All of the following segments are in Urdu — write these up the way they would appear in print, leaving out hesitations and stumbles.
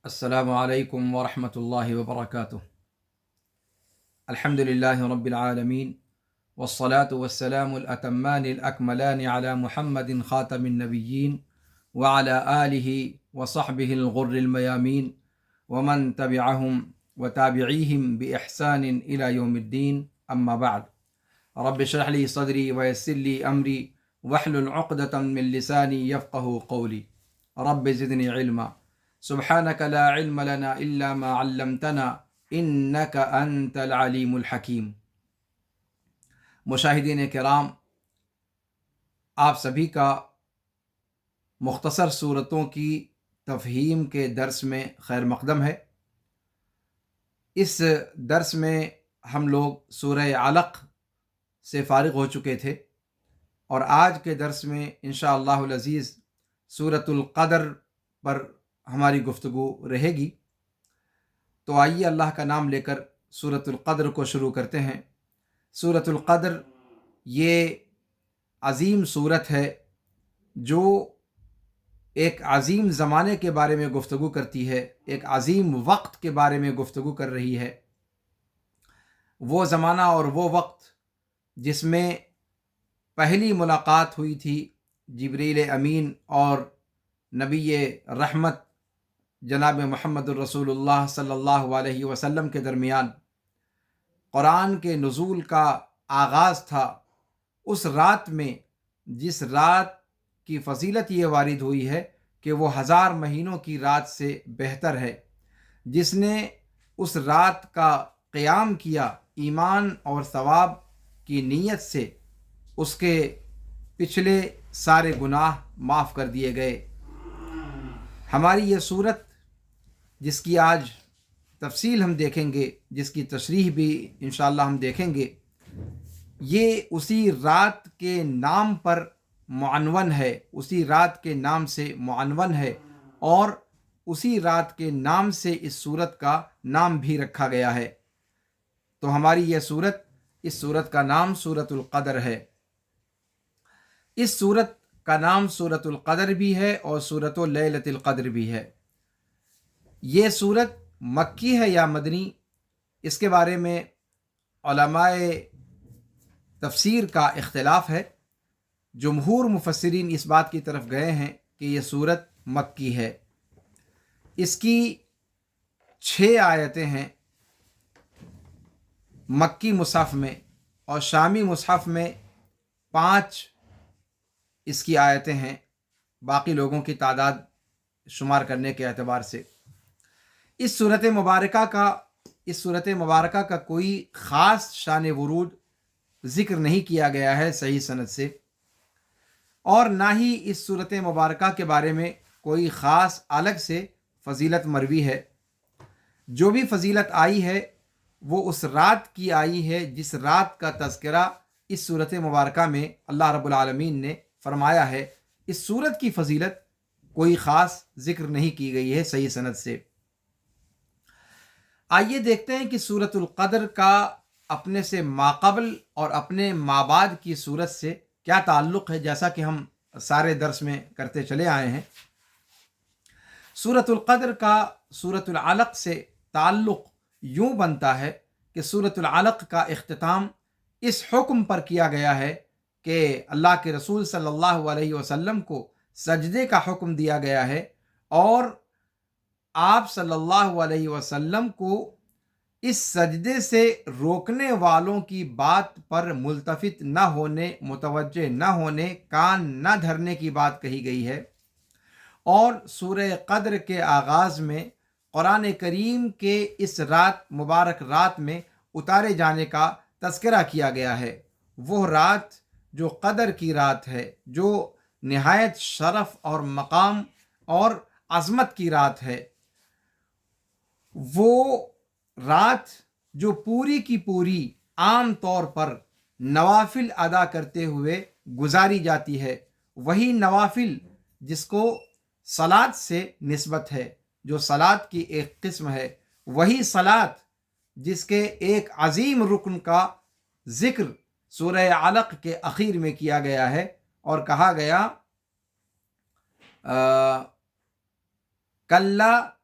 السلام علیکم ورحمۃ اللہ وبرکاتہ۔ الحمد للہ رب العالمین والصلاة والسلام الأتمان الأكملان على محمد خاتم النبیین وعلى آلہ وصحبہ الغر الميامین ومن تبعہم وتابعیہم بإحسان إلى یوم الدین، اما بعد۔ رب اشرح لی صدری ویسر لی امری واحلل عقدۃ من لسانی یفقہوا قولی۔ رب زدنی علما، سبحانک لا علم لنا الا ما علمتنا انک انت العلیم الحکیم۔ مشاہدین کرام، آپ سبھی کا مختصر صورتوں کی تفہیم کے درس میں خیر مقدم ہے۔ اس درس میں ہم لوگ سورہ علق سے فارغ ہو چکے تھے، اور آج کے درس میں انشاءاللہ العزیز سورۃ القدر پر ہماری گفتگو رہے گی۔ تو آئیے اللہ کا نام لے کر سورۃ القدر کو شروع کرتے ہیں۔ سورۃ القدر یہ عظیم سورت ہے جو ایک عظیم زمانے کے بارے میں گفتگو کرتی ہے، ایک عظیم وقت کے بارے میں گفتگو کر رہی ہے۔ وہ زمانہ اور وہ وقت جس میں پہلی ملاقات ہوئی تھی جبریل امین اور نبی رحمت جناب محمد الرسول اللہ صلی اللہ علیہ وسلم کے درمیان قرآن کے نزول کا آغاز تھا۔ اس رات میں، جس رات کی فضیلت یہ وارد ہوئی ہے کہ وہ 1000 مہینوں کی رات سے بہتر ہے، جس نے اس رات کا قیام کیا ایمان اور ثواب کی نیت سے، اس کے پچھلے سارے گناہ معاف کر دیے گئے۔ ہماری یہ صورت جس کی آج تفصیل ہم دیکھیں گے، جس کی تشریح بھی انشاءاللہ ہم دیکھیں گے، یہ اسی رات کے نام پر معنون ہے، اسی رات کے نام سے معنون ہے، اور اسی رات کے نام سے اس صورت کا نام بھی رکھا گیا ہے۔ تو ہماری یہ صورت، اس صورت کا نام سورۃ القدر ہے۔ اس صورت کا نام سورۃ القدر بھی ہے اور سورۃ لیلۃ القدر بھی ہے۔ یہ صورت مکی ہے یا مدنی، اس کے بارے میں علماء تفسیر کا اختلاف ہے۔ جمہور مفسرین اس بات کی طرف گئے ہیں کہ یہ صورت مکی ہے۔ اس کی 6 آیتیں ہیں مکی مصحف میں، اور شامی مصحف میں 5 اس کی آیتیں ہیں، باقی لوگوں کی تعداد شمار کرنے کے اعتبار سے۔ اس صورت مبارکہ کا کوئی خاص شان ورود ذکر نہیں کیا گیا ہے صحیح سند سے، اور نہ ہی اس صورت مبارکہ کے بارے میں کوئی خاص الگ سے فضیلت مروی ہے۔ جو بھی فضیلت آئی ہے وہ اس رات کی آئی ہے جس رات کا تذکرہ اس صورت مبارکہ میں اللہ رب العالمین نے فرمایا ہے۔ اس صورت کی فضیلت کوئی خاص ذکر نہیں کی گئی ہے صحیح سند سے۔ آئیے دیکھتے ہیں کہ سورۃ القدر کا اپنے سے ماقبل اور اپنے مابعد کی صورت سے کیا تعلق ہے، جیسا کہ ہم سارے درس میں کرتے چلے آئے ہیں۔ سورۃ القدر کا سورۃ العلق سے تعلق یوں بنتا ہے کہ سورۃ العلق کا اختتام اس حکم پر کیا گیا ہے کہ اللہ کے رسول صلی اللہ علیہ وسلم کو سجدے کا حکم دیا گیا ہے، اور آپ صلی اللہ علیہ وسلم کو اس سجدے سے روکنے والوں کی بات پر ملتفت نہ ہونے، متوجہ نہ ہونے، کان نہ دھرنے کی بات کہی گئی ہے۔ اور سورہ قدر کے آغاز میں قرآن کریم کے اس مبارک رات میں اتارے جانے کا تذکرہ کیا گیا ہے۔ وہ رات جو قدر کی رات ہے، جو نہایت شرف اور مقام اور عظمت کی رات ہے، وہ رات جو پوری کی پوری عام طور پر نوافل ادا کرتے ہوئے گزاری جاتی ہے، وہی نوافل جس کو صلاۃ سے نسبت ہے، جو صلاۃ کی ایک قسم ہے، وہی صلاۃ جس کے ایک عظیم رکن کا ذکر سورہ علق کے اخیر میں کیا گیا ہے، اور کہا گیا کلا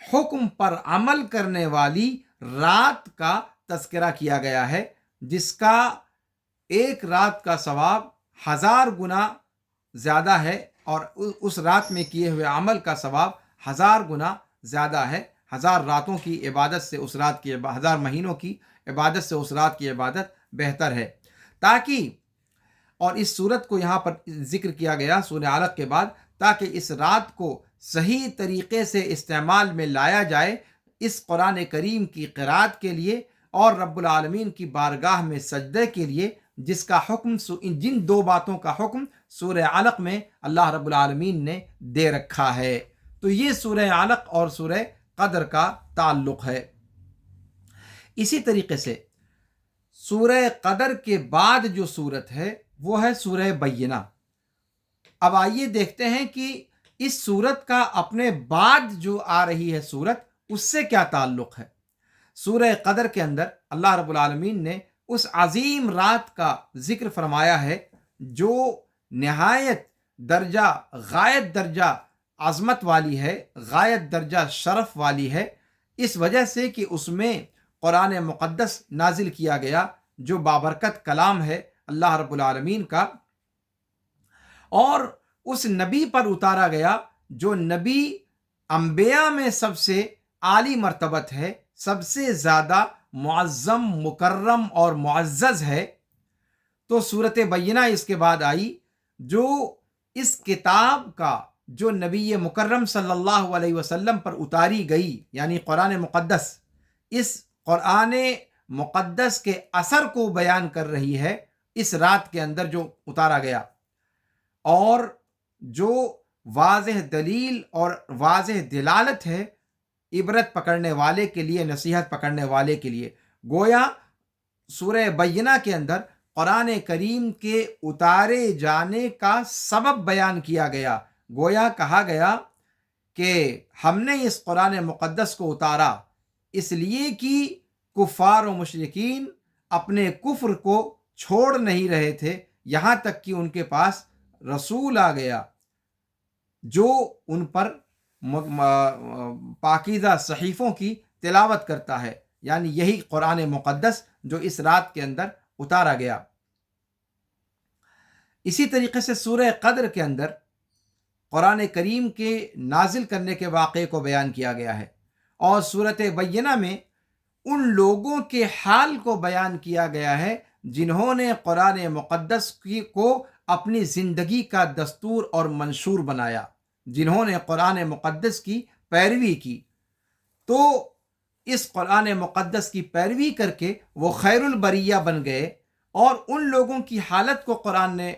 حکم پر عمل کرنے والی رات کا تذکرہ کیا گیا ہے، جس کا ایک رات کا ثواب 1000 گنا زیادہ ہے، اور اس رات میں کیے ہوئے عمل کا ثواب 1000 گنا زیادہ ہے۔ 1000 راتوں کی عبادت سے اس رات کی 1000 مہینوں کی عبادت سے اس رات کی عبادت بہتر ہے۔ تاکہ، اور اس صورت کو یہاں پر ذکر کیا گیا سورہ علق کے بعد، تاکہ اس رات کو صحیح طریقے سے استعمال میں لایا جائے اس قرآن کریم کی قرأت کے لیے اور رب العالمین کی بارگاہ میں سجدے کے لیے، جس کا حکم، جن دو باتوں کا حکم سورہ علق میں اللہ رب العالمین نے دے رکھا ہے۔ تو یہ سورہ علق اور سورہ قدر کا تعلق ہے۔ اسی طریقے سے سورہ قدر کے بعد جو صورت ہے وہ ہے سورہ بینہ۔ اب آئیے دیکھتے ہیں کہ اس صورت کا اپنے بعد جو آ رہی ہے صورت، اس سے کیا تعلق ہے۔ سورہ قدر کے اندر اللہ رب العالمین نے اس عظیم رات کا ذکر فرمایا ہے جو نہایت درجہ، غایت درجہ عظمت والی ہے، غایت درجہ شرف والی ہے، اس وجہ سے کہ اس میں قرآن مقدس نازل کیا گیا جو بابرکت کلام ہے اللہ رب العالمین کا، اور اس نبی پر اتارا گیا جو نبی انبیاء میں سب سے عالی مرتبت ہے، سب سے زیادہ معظم، مکرم اور معزز ہے۔ تو صورت بینہ اس کے بعد آئی، جو اس کتاب کا جو نبی مکرم صلی اللہ علیہ وسلم پر اتاری گئی، یعنی قرآن مقدس، اس قرآن مقدس کے اثر کو بیان کر رہی ہے اس رات کے اندر جو اتارا گیا، اور جو واضح دلیل اور واضح دلالت ہے عبرت پکڑنے والے کے لیے، نصیحت پکڑنے والے کے لیے۔ گویا سورہ بینہ کے اندر قرآن کریم کے اتارے جانے کا سبب بیان کیا گیا۔ گویا کہا گیا کہ ہم نے اس قرآن مقدس کو اتارا اس لیے کہ کفار و مشرکین اپنے کفر کو چھوڑ نہیں رہے تھے، یہاں تک کہ ان کے پاس رسول آ گیا جو ان پر پاکیزہ صحیفوں کی تلاوت کرتا ہے، یعنی یہی قرآن مقدس جو اس رات کے اندر اتارا گیا۔ اسی طریقے سے سورہ قدر کے اندر قرآن کریم کے نازل کرنے کے واقعے کو بیان کیا گیا ہے، اور سورۃ بینہ میں ان لوگوں کے حال کو بیان کیا گیا ہے جنہوں نے قرآن مقدس کو اپنی زندگی کا دستور اور منشور بنایا، جنہوں نے قرآن مقدس کی پیروی کی۔ تو اس قرآن مقدس کی پیروی کر کے وہ خیر البریہ بن گئے، اور ان لوگوں کی حالت کو قرآن نے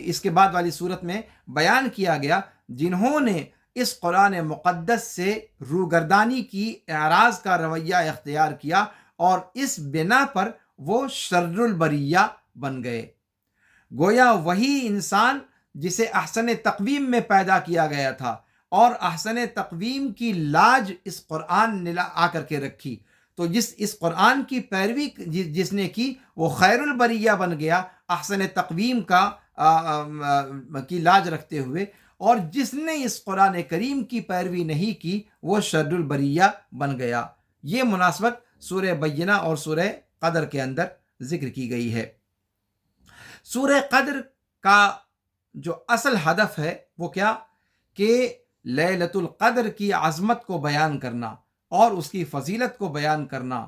اس کے بعد والی صورت میں بیان کیا گیا جنہوں نے اس قرآن مقدس سے روگردانی کی، اعراض کا رویہ اختیار کیا، اور اس بنا پر وہ شر البریہ بن گئے۔ گویا وہی انسان جسے احسن تقویم میں پیدا کیا گیا تھا، اور احسن تقویم کی لاج اس قرآن نے آ کر کے رکھی، تو اس قرآن کی پیروی جس نے کی وہ خیر البریہ بن گیا احسن تقویم کی لاج رکھتے ہوئے، اور جس نے اس قرآن کریم کی پیروی نہیں کی وہ شر البریہ بن گیا۔ یہ مناسبت سورہ بینہ اور سورہ قدر کے اندر ذکر کی گئی ہے۔ سورہ قدر کا جو اصل ہدف ہے وہ کیا، کہ لیلۃ القدر کی عظمت کو بیان کرنا اور اس کی فضیلت کو بیان کرنا،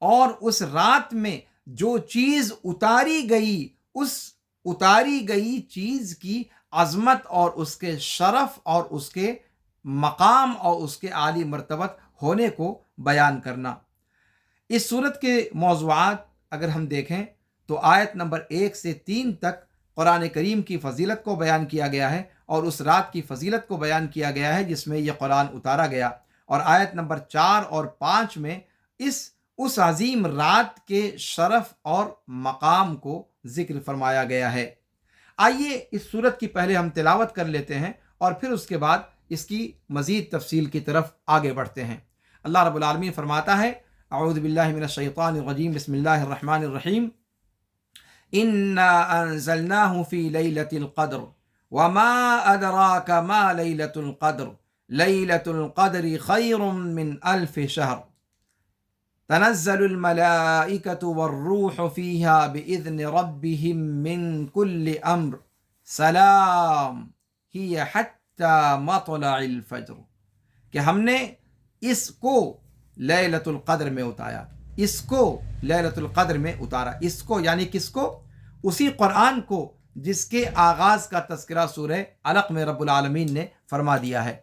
اور اس رات میں جو چیز اتاری گئی، اس اتاری گئی چیز کی عظمت اور اس کے شرف اور اس کے مقام اور اس کے عالی مرتبت ہونے کو بیان کرنا۔ اس صورت کے موضوعات اگر ہم دیکھیں تو آیت نمبر 1 سے 3 تک قرآن کریم کی فضیلت کو بیان کیا گیا ہے، اور اس رات کی فضیلت کو بیان کیا گیا ہے جس میں یہ قرآن اتارا گیا، اور آیت نمبر 4 اور 5 میں اس عظیم رات کے شرف اور مقام کو ذکر فرمایا گیا ہے۔ آئیے اس صورت کی پہلے ہم تلاوت کر لیتے ہیں، اور پھر اس کے بعد اس کی مزید تفصیل کی طرف آگے بڑھتے ہیں۔ اللہ رب العالمین فرماتا ہے، اعوذ باللہ من الشیطان الرجیم، بسم اللہ الرحمن الرحیم، انا انزلناه فی لیلۃ القدر وما ادراک ما لیلۃ القدر لیلۃ القدر خیر من الف شہر تنزل الملائکۃ والروح فیہا بإذن ربہم من کل امر سلام ہی حتی مطلع الفجر، کہ ہم نے اس کو لیلۃ القدر میں اتارا، اس کو لیلۃ القدر میں اتارا، اس کو یعنی کس کو؟ اسی قرآن کو جس کے آغاز کا تذکرہ سورہ علق میں رب العالمین نے فرما دیا ہے۔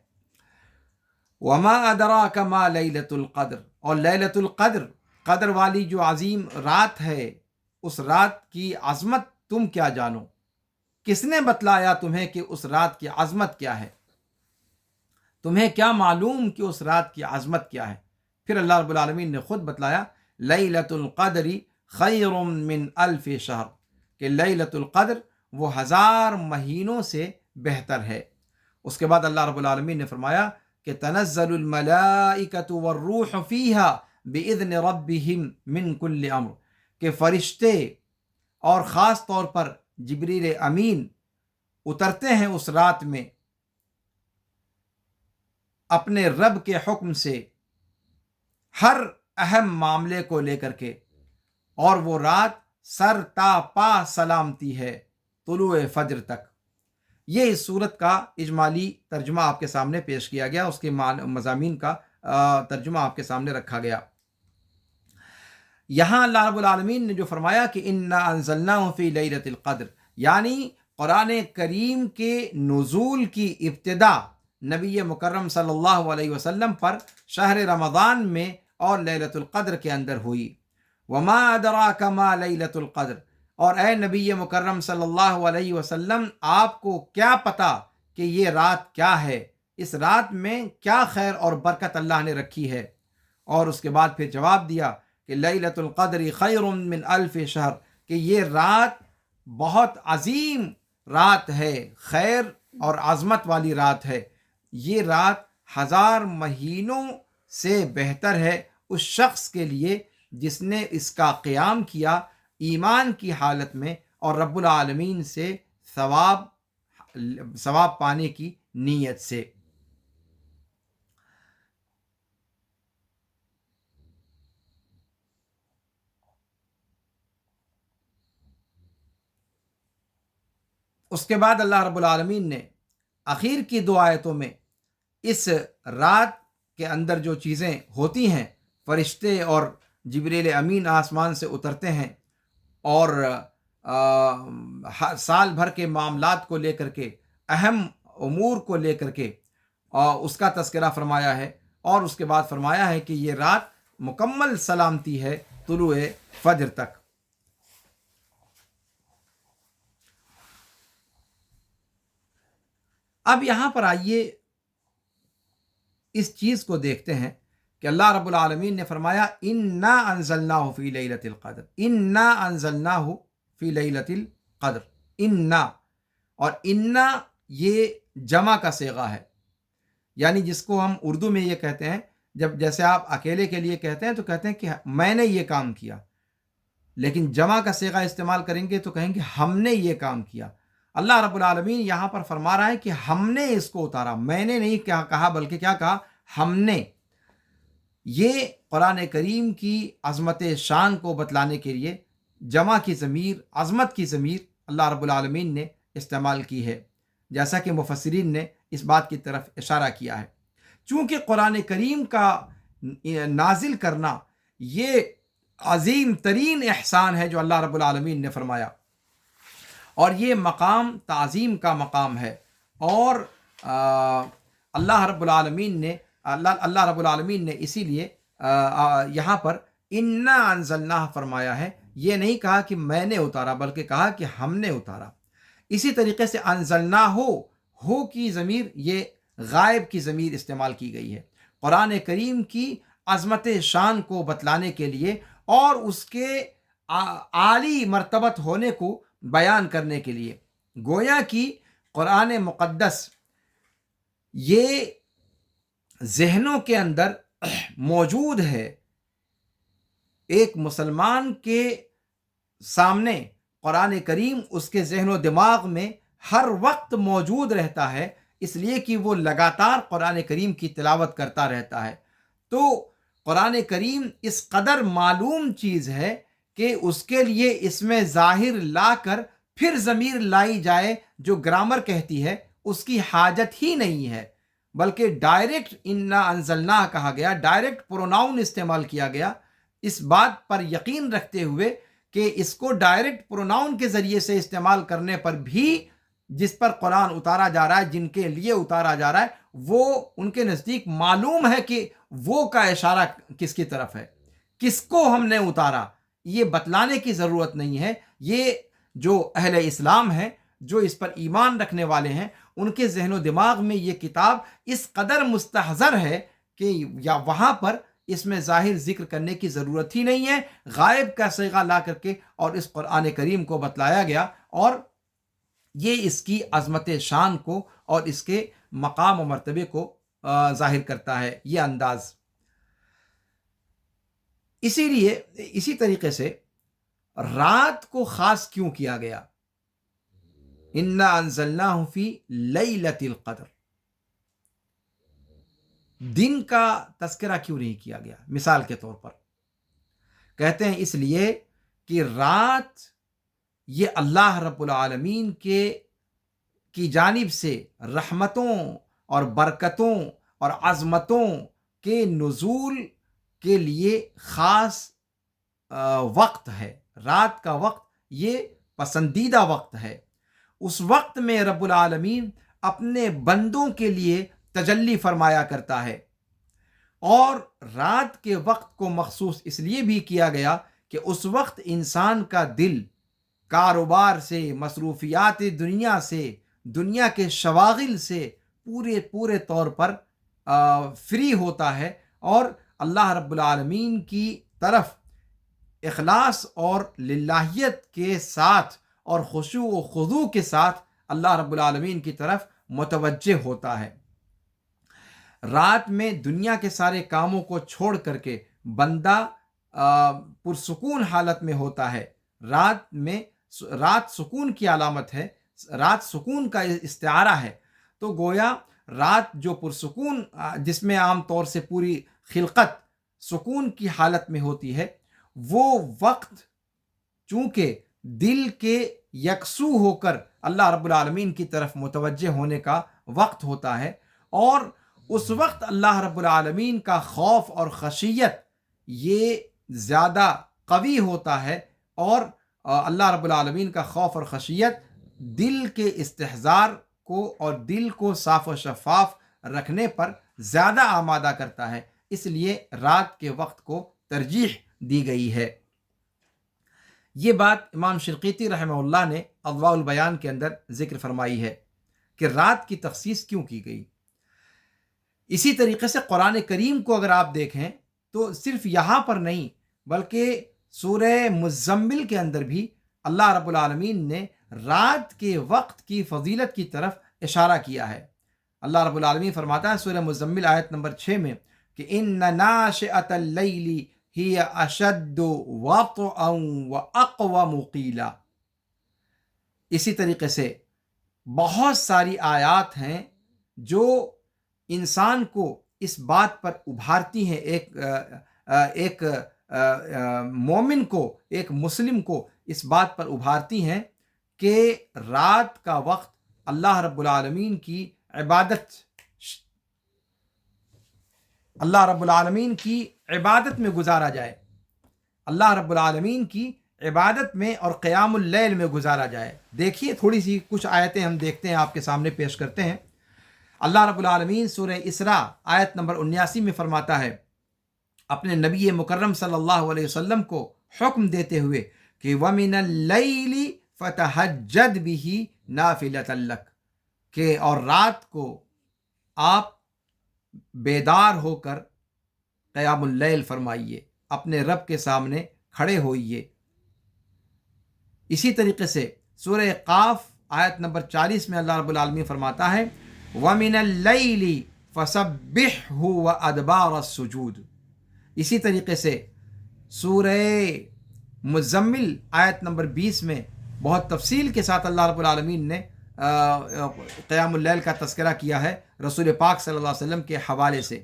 وما ادراک ما لیلۃ القدر، اور لیلۃ القدر، قدر والی جو عظیم رات ہے، اس رات کی عظمت تم کیا جانو؟ کس نے بتلایا تمہیں کہ اس رات کی عظمت کیا ہے؟ تمہیں کیا معلوم کہ اس رات کی عظمت کیا ہے؟ پھر اللہ رب العالمین نے خود بتلایا، لیلۃ القدر خیر من الف شہر، کہ لیلۃ القدر وہ 1000 مہینوں سے بہتر ہے۔ اس کے بعد اللہ رب العالمین نے فرمایا کہ تنزل الملائکۃ والروح فیہا باذن ربہم من کل امر، کہ فرشتے اور خاص طور پر جبریل امین اترتے ہیں اس رات میں اپنے رب کے حکم سے ہر اہم معاملے کو لے کر کے، اور وہ رات سر تا پا سلامتی ہے طلوع فجر تک۔ یہ اس صورت کا اجمالی ترجمہ آپ کے سامنے پیش کیا گیا، اس کے مضامین کا ترجمہ آپ کے سامنے رکھا گیا۔ یہاں اللہ رب العالمین نے جو فرمایا کہ انا انزلناہ فی لیلۃ القدر، یعنی قرآن کریم کے نزول کی ابتدا نبی مکرم صلی اللہ علیہ وسلم پر شہر رمضان میں اور لیلۃ القدر کے اندر ہوئی۔ وما ادراک ما لیلۃ القدر، اور اے نبی مکرم صلی اللہ علیہ وسلم، آپ کو کیا پتا کہ یہ رات کیا ہے، اس رات میں کیا خیر اور برکت اللہ نے رکھی ہے؟ اور اس کے بعد پھر جواب دیا کہ لیلۃ القدر خیر من الف شہر، کہ یہ رات بہت عظیم رات ہے، خیر اور عظمت والی رات ہے، یہ رات 1000 مہینوں سے بہتر ہے اس شخص کے لیے جس نے اس کا قیام کیا ایمان کی حالت میں اور رب العالمین سے ثواب پانے کی نیت سے۔ اس کے بعد اللہ رب العالمین نے آخر کی 2 آیتوں میں اس رات کے اندر جو چیزیں ہوتی ہیں، فرشتے اور جبریل امین آسمان سے اترتے ہیں اور سال بھر کے معاملات کو لے کر کے، اہم امور کو لے کر کے اس کا تذکرہ فرمایا ہے، اور اس کے بعد فرمایا ہے کہ یہ رات مکمل سلامتی ہے طلوع فجر تک۔ اب یہاں پر آئیے اس چیز کو دیکھتے ہیں کہ اللہ رب العالمین نے فرمایا انا انزلناہ فی لیلۃ القدر، انا انزلناہ فی لیلۃ القدر، انا، اور انا یہ جمع کا صیغہ ہے، یعنی جس کو ہم اردو میں یہ کہتے ہیں، جب جیسے آپ اکیلے کے لیے کہتے ہیں تو کہتے ہیں کہ میں نے یہ کام کیا، لیکن جمع کا صیغہ استعمال کریں گے تو کہیں گے ہم نے یہ کام کیا۔ اللہ رب العالمین یہاں پر فرما رہا ہے کہ ہم نے اس کو اتارا، میں نے نہیں کہا بلکہ کیا کہا؟ ہم نے۔ یہ قرآن کریم کی عظمت شان کو بتلانے کے لیے جمع کی ضمیر، عظمت کی ضمیر اللہ رب العالمین نے استعمال کی ہے، جیسا کہ مفسرین نے اس بات کی طرف اشارہ کیا ہے۔ چونکہ قرآن کریم کا نازل کرنا یہ عظیم ترین احسان ہے جو اللہ رب العالمین نے فرمایا، اور یہ مقام تعظیم کا مقام ہے، اور اللہ رب العالمین نے اسی لیے یہاں پر انا انزلناہ فرمایا ہے، یہ نہیں کہا کہ میں نے اتارا بلکہ کہا کہ ہم نے اتارا۔ اسی طریقے سے انزلناہ ہو کی ضمیر یہ غائب کی ضمیر استعمال کی گئی ہے قرآن کریم کی عظمت شان کو بتلانے کے لیے اور اس کے عالی مرتبت ہونے کو بیان کرنے کے لیے۔ گویا کہ قرآن مقدس یہ ذہنوں کے اندر موجود ہے، ایک مسلمان کے سامنے قرآن کریم اس کے ذہن و دماغ میں ہر وقت موجود رہتا ہے، اس لیے کہ وہ لگاتار قرآن کریم کی تلاوت کرتا رہتا ہے۔ تو قرآن کریم اس قدر معلوم چیز ہے کہ اس کے لیے اس میں ظاہر لا کر پھر ضمیر لائی جائے جو گرامر کہتی ہے، اس کی حاجت ہی نہیں ہے، بلکہ ڈائریکٹ انا انزلنا کہا گیا، ڈائریکٹ پروناؤن استعمال کیا گیا، اس بات پر یقین رکھتے ہوئے کہ اس کو ڈائریکٹ پروناؤن کے ذریعے سے استعمال کرنے پر بھی جس پر قرآن اتارا جا رہا ہے، جن کے لیے اتارا جا رہا ہے، وہ ان کے نزدیک معلوم ہے کہ وہ کا اشارہ کس کی طرف ہے، کس کو ہم نے اتارا، یہ بتلانے کی ضرورت نہیں ہے۔ یہ جو اہل اسلام ہیں، جو اس پر ایمان رکھنے والے ہیں، ان کے ذہن و دماغ میں یہ کتاب اس قدر مستحضر ہے کہ یا وہاں پر اس میں ظاہر ذکر کرنے کی ضرورت ہی نہیں ہے، غائب کا صیغہ لا کر کے اور اس قرآن کریم کو بتلایا گیا، اور یہ اس کی عظمت شان کو اور اس کے مقام و مرتبے کو ظاہر کرتا ہے یہ انداز۔ اسی لیے اسی طریقے سے رات کو خاص کیوں کیا گیا؟ انا انزلناہ فی لیلۃ القدر، دن کا تذکرہ کیوں نہیں کیا گیا؟ مثال کے طور پر کہتے ہیں اس لیے کہ رات یہ اللہ رب العالمین کی جانب سے رحمتوں اور برکتوں اور عظمتوں کے نزول کے لیے خاص وقت ہے۔ رات کا وقت یہ پسندیدہ وقت ہے۔ اس وقت میں رب العالمین اپنے بندوں کے لیے تجلی فرمایا کرتا ہے، اور رات کے وقت کو مخصوص اس لیے بھی کیا گیا کہ اس وقت انسان کا دل کاروبار سے، مصروفیات دنیا سے، دنیا کے شواغل سے پورے طور پر فری ہوتا ہے، اور اللہ رب العالمین کی طرف اخلاص اور للہیت کے ساتھ اور خشوع و خضوع کے ساتھ اللہ رب العالمین کی طرف متوجہ ہوتا ہے۔ رات میں دنیا کے سارے کاموں کو چھوڑ کر کے بندہ پرسکون حالت میں ہوتا ہے۔ رات سکون کی علامت ہے، رات سکون کا استعارہ ہے، تو گویا رات جو پرسکون، جس میں عام طور سے پوری خلقت سکون کی حالت میں ہوتی ہے، وہ وقت چونکہ دل کے یکسو ہو کر اللہ رب العالمین کی طرف متوجہ ہونے کا وقت ہوتا ہے، اور اس وقت اللہ رب العالمین کا خوف اور خشیت یہ زیادہ قوی ہوتا ہے، اور اللہ رب العالمین کا خوف اور خشیت دل کے استحضار کو اور دل کو صاف و شفاف رکھنے پر زیادہ آمادہ کرتا ہے، اس لیے رات کے وقت کو ترجیح دی گئی ہے۔ یہ بات امام شنقیطی رحمہ اللہ نے اضواء البیان کے اندر ذکر فرمائی ہے کہ رات کی تخصیص کیوں کی گئی۔ اسی طریقے سے قرآن کریم کو اگر آپ دیکھیں تو صرف یہاں پر نہیں بلکہ سورہ مزمل کے اندر بھی اللہ رب العالمین نے رات کے وقت کی فضیلت کی طرف اشارہ کیا ہے۔ اللہ رب العالمین فرماتا ہے سورہ مزمل آیت نمبر 6 میں کہ ان ناشئۃ اللیل ہی اشد وطئا واقوم قیلا۔ اسی طریقے سے بہت ساری آیات ہیں جو انسان کو اس بات پر ابھارتی ہیں، ایک مومن کو، ایک مسلم کو اس بات پر ابھارتی ہیں کہ رات کا وقت اللہ رب العالمین کی عبادت میں گزارا جائے، اللہ رب العالمین کی عبادت میں اور قیام اللیل میں گزارا جائے۔ دیکھیے تھوڑی سی کچھ آیتیں ہم دیکھتے ہیں، آپ کے سامنے پیش کرتے ہیں۔ اللہ رب العالمین سورہ اسراء آیت نمبر 79 میں فرماتا ہے اپنے نبی مکرم صلی اللہ علیہ وسلم کو حکم دیتے ہوئے کہ وَمِنَ اللَّيْلِ فَتَهَجَّدْ بِهِ نَافِلَةً لَكَ، کہ اور رات کو آپ بیدار ہو کر قیام اللیل فرمائیے، اپنے رب کے سامنے کھڑے ہوئیے۔ اسی طریقے سے سورہ قاف آیت نمبر 40 میں اللہ رب العالمین فرماتا ہے وَمِنَ اللَّيْلِ فَسَبِّحْهُ وَأَدْبَارَ السُّجُودِ۔ اسی طریقے سے سورہ مزمل آیت نمبر 20 میں بہت تفصیل کے ساتھ اللہ رب العالمین نے قیام اللیل کا تذکرہ کیا ہے رسول پاک صلی اللہ علیہ وسلم کے حوالے سے۔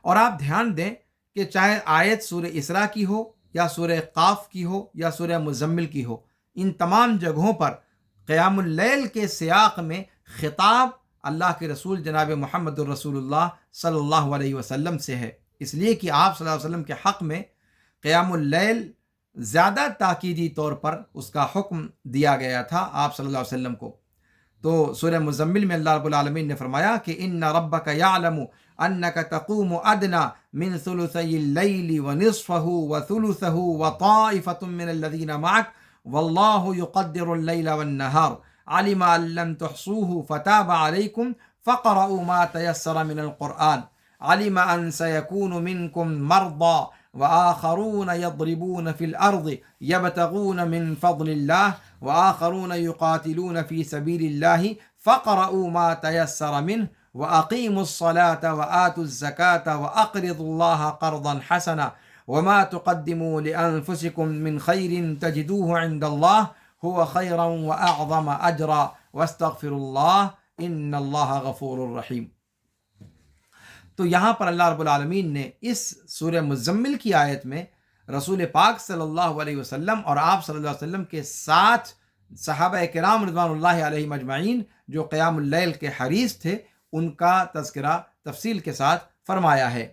اور آپ دھیان دیں کہ چاہے آیت سورہ اسراء کی ہو یا سورہ قاف کی ہو یا سورہ مزمل کی ہو، ان تمام جگہوں پر قیام اللیل کے سیاق میں خطاب اللہ کے رسول جناب محمد الرسول اللہ صلی اللہ علیہ وسلم سے ہے، اس لیے کہ آپ صلی اللہ علیہ وسلم کے حق میں قیام اللیل زیادہ تاکیدی طور پر اس کا حکم دیا گیا تھا آپ صلی اللہ علیہ وسلم کو۔ تو سورہ مزمل میں اللہ رب العالمین نے فرمایا کہ ان ربک یعلم انک تقوم ادنی من ثلثی اللیل ونصفہ وثلثہ وطائفۃ من الذین معک واللہ یقدر اللیل والنہار علم ان لم تحصوه فتاب علیکم فقرؤوا ما تیسر من القرآن علم ان سیکون منکم مرضی وآخرون يضربون في الأرض يبتغون من فضل الله وآخرون يقاتلون في سبيل الله فاقرؤوا ما تيسر منه وأقيموا الصلاة وآتوا الزكاة وأقرضوا الله قرضا حسنا وما تقدموا لأنفسكم من خير تجدوه عند الله هو خيرا وأعظم أجرا واستغفروا الله إن الله غفور رحيم۔ تو یہاں پر اللہ رب العالمین نے اس سورہ مزمل کی آیت میں رسول پاک صلی اللہ علیہ وسلم اور آپ صلی اللہ علیہ وسلم کے ساتھ صحابہ کرام رضوان اللہ علیہم اجمعین جو قیام اللیل کے حریص تھے، ان کا تذکرہ تفصیل کے ساتھ فرمایا ہے۔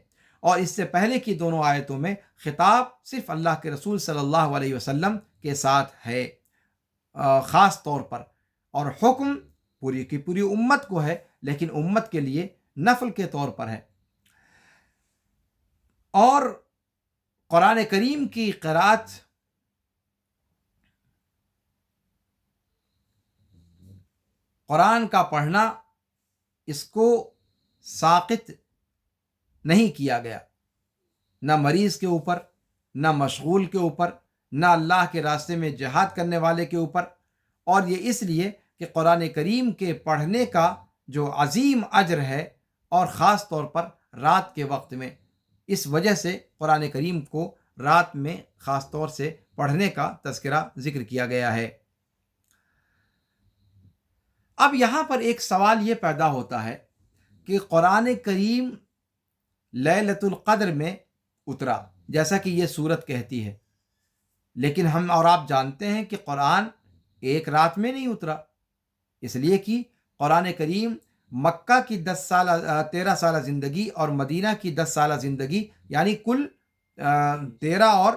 اور اس سے پہلے کی دونوں آیتوں میں خطاب صرف اللہ کے رسول صلی اللہ علیہ وسلم کے ساتھ ہے خاص طور پر، اور حکم پوری کی پوری امت کو ہے، لیکن امت کے لیے نفل کے طور پر ہے۔ اور قرآن کریم کی قرأت قرآن کا پڑھنا اس کو ساقط نہیں کیا گیا، نہ مریض کے اوپر، نہ مشغول کے اوپر، نہ اللہ کے راستے میں جہاد کرنے والے کے اوپر، اور یہ اس لیے کہ قرآن کریم کے پڑھنے کا جو عظیم اجر ہے، اور خاص طور پر رات کے وقت میں، اس وجہ سے قرآن کریم کو رات میں خاص طور سے پڑھنے کا تذکرہ ذکر کیا گیا ہے۔ اب یہاں پر ایک سوال یہ پیدا ہوتا ہے کہ قرآن کریم لیلۃ القدر میں اترا جیسا کہ یہ سورت کہتی ہے، لیکن ہم اور آپ جانتے ہیں کہ قرآن ایک رات میں نہیں اترا، اس لیے کہ قرآن کریم مکہ کی 13 سالہ زندگی اور مدینہ کی 10 سالہ زندگی، یعنی کل 13 اور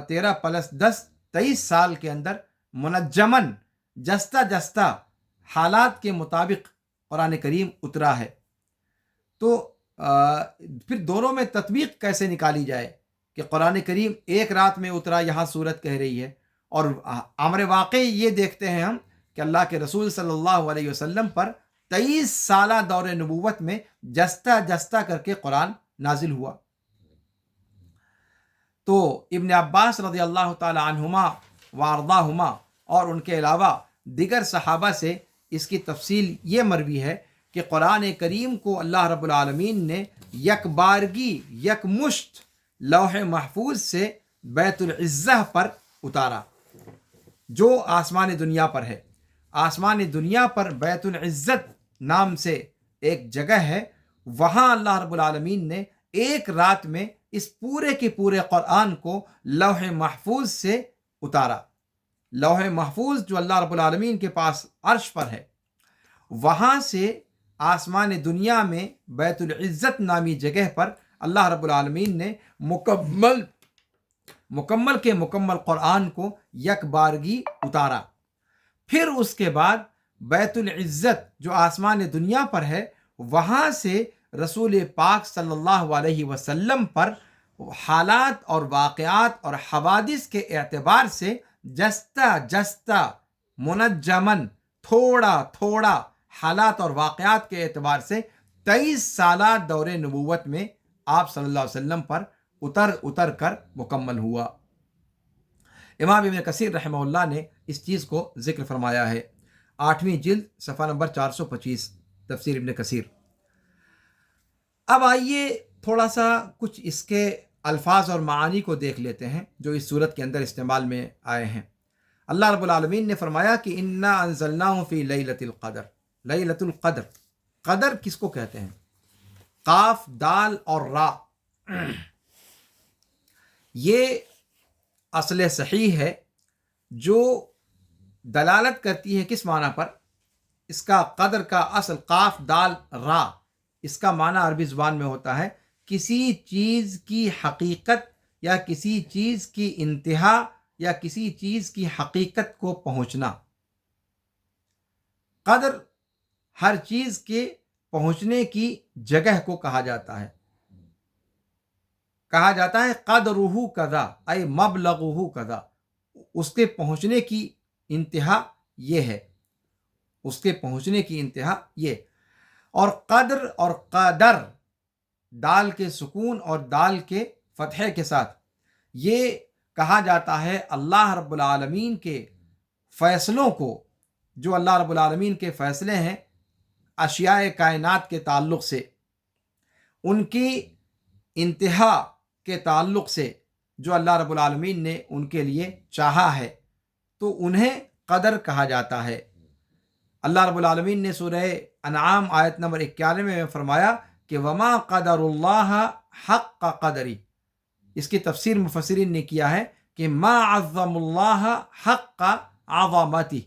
13 پلس 10 23 سال کے اندر منجمن جستہ جستہ حالات کے مطابق قرآن کریم اترا ہے۔ تو پھر دونوں میں تطبیق کیسے نکالی جائے کہ قرآن کریم ایک رات میں اترا، یہاں سورت کہہ رہی ہے، اور امر واقعی یہ دیکھتے ہیں ہم کہ اللہ کے رسول صلی اللہ علیہ وسلم پر 23 سالہ دور نبوت میں جستہ جستہ کر کے قرآن نازل ہوا۔ تو ابن عباس رضی اللہ تعالی عنہما وارضاہما اور ان کے علاوہ دیگر صحابہ سے اس کی تفصیل یہ مروی ہے کہ قرآن کریم کو اللہ رب العالمین نے یک بارگی یک مشت لوح محفوظ سے بیت العزہ پر اتارا، جو آسمان دنیا پر ہے۔ آسمان دنیا پر بیت العزت نام سے ایک جگہ ہے، وہاں اللہ رب العالمین نے ایک رات میں اس پورے کے پورے قرآن کو لوح محفوظ سے اتارا۔ لوح محفوظ جو اللہ رب العالمین کے پاس عرش پر ہے، وہاں سے آسمان دنیا میں بیت العزت نامی جگہ پر اللہ رب العالمین نے مکمل کے مکمل قرآن کو یک بارگی اتارا۔ پھر اس کے بعد بیت العزت جو آسمان دنیا پر ہے، وہاں سے رسول پاک صلی اللہ علیہ وسلم پر حالات اور واقعات اور حوادث کے اعتبار سے جستہ جستہ منجمن تھوڑا تھوڑا حالات اور واقعات کے اعتبار سے 23 سالہ دور نبوت میں آپ صلی اللہ علیہ وسلم پر اتر کر مکمل ہوا۔ امام ابن کثیر رحمہ اللہ نے اس چیز کو ذکر فرمایا ہے، 8ویں جلد صفحہ نمبر 425 تفسیر ابن کثیر۔ اب آئیے تھوڑا سا کچھ اس کے الفاظ اور معانی کو دیکھ لیتے ہیں جو اس صورت کے اندر استعمال میں آئے ہیں۔ اللہ رب العالمین نے فرمایا کہ انا انزلناہ فی لیلۃ القدر. لیلۃ القدر، قدر کس کو کہتے ہیں؟ قاف، دال اور را، یہ اصل صحیح ہے جو دلالت کرتی ہے کس معنی پر؟ اس کا قدر کا اصل قاف دال را، اس کا معنی عربی زبان میں ہوتا ہے کسی چیز کی حقیقت یا کسی چیز کی انتہا یا کسی چیز کی حقیقت کو پہنچنا. قدر ہر چیز کے پہنچنے کی جگہ کو کہا جاتا ہے. کہا جاتا ہے قدرہ کذا اے مبلغہ کذا، اس کے پہنچنے کی انتہا یہ ہے، اس کے پہنچنے کی انتہا یہ. اور قدر اور قدر، دال کے سکون اور دال کے فتحے کے ساتھ، یہ کہا جاتا ہے اللہ رب العالمین کے فیصلوں کو، جو اللہ رب العالمین کے فیصلے ہیں اشیاء کائنات کے تعلق سے، ان کی انتہا کے تعلق سے جو اللہ رب العالمین نے ان کے لیے چاہا ہے، تو انہیں قدر کہا جاتا ہے. اللہ رب العالمین نے سورہ انعام آیت نمبر 91 میں فرمایا کہ وما قدر اللہ حق قدری. اس کی تفسیر مفسرین نے کیا ہے کہ ما عظم اللہ حق عظمتی،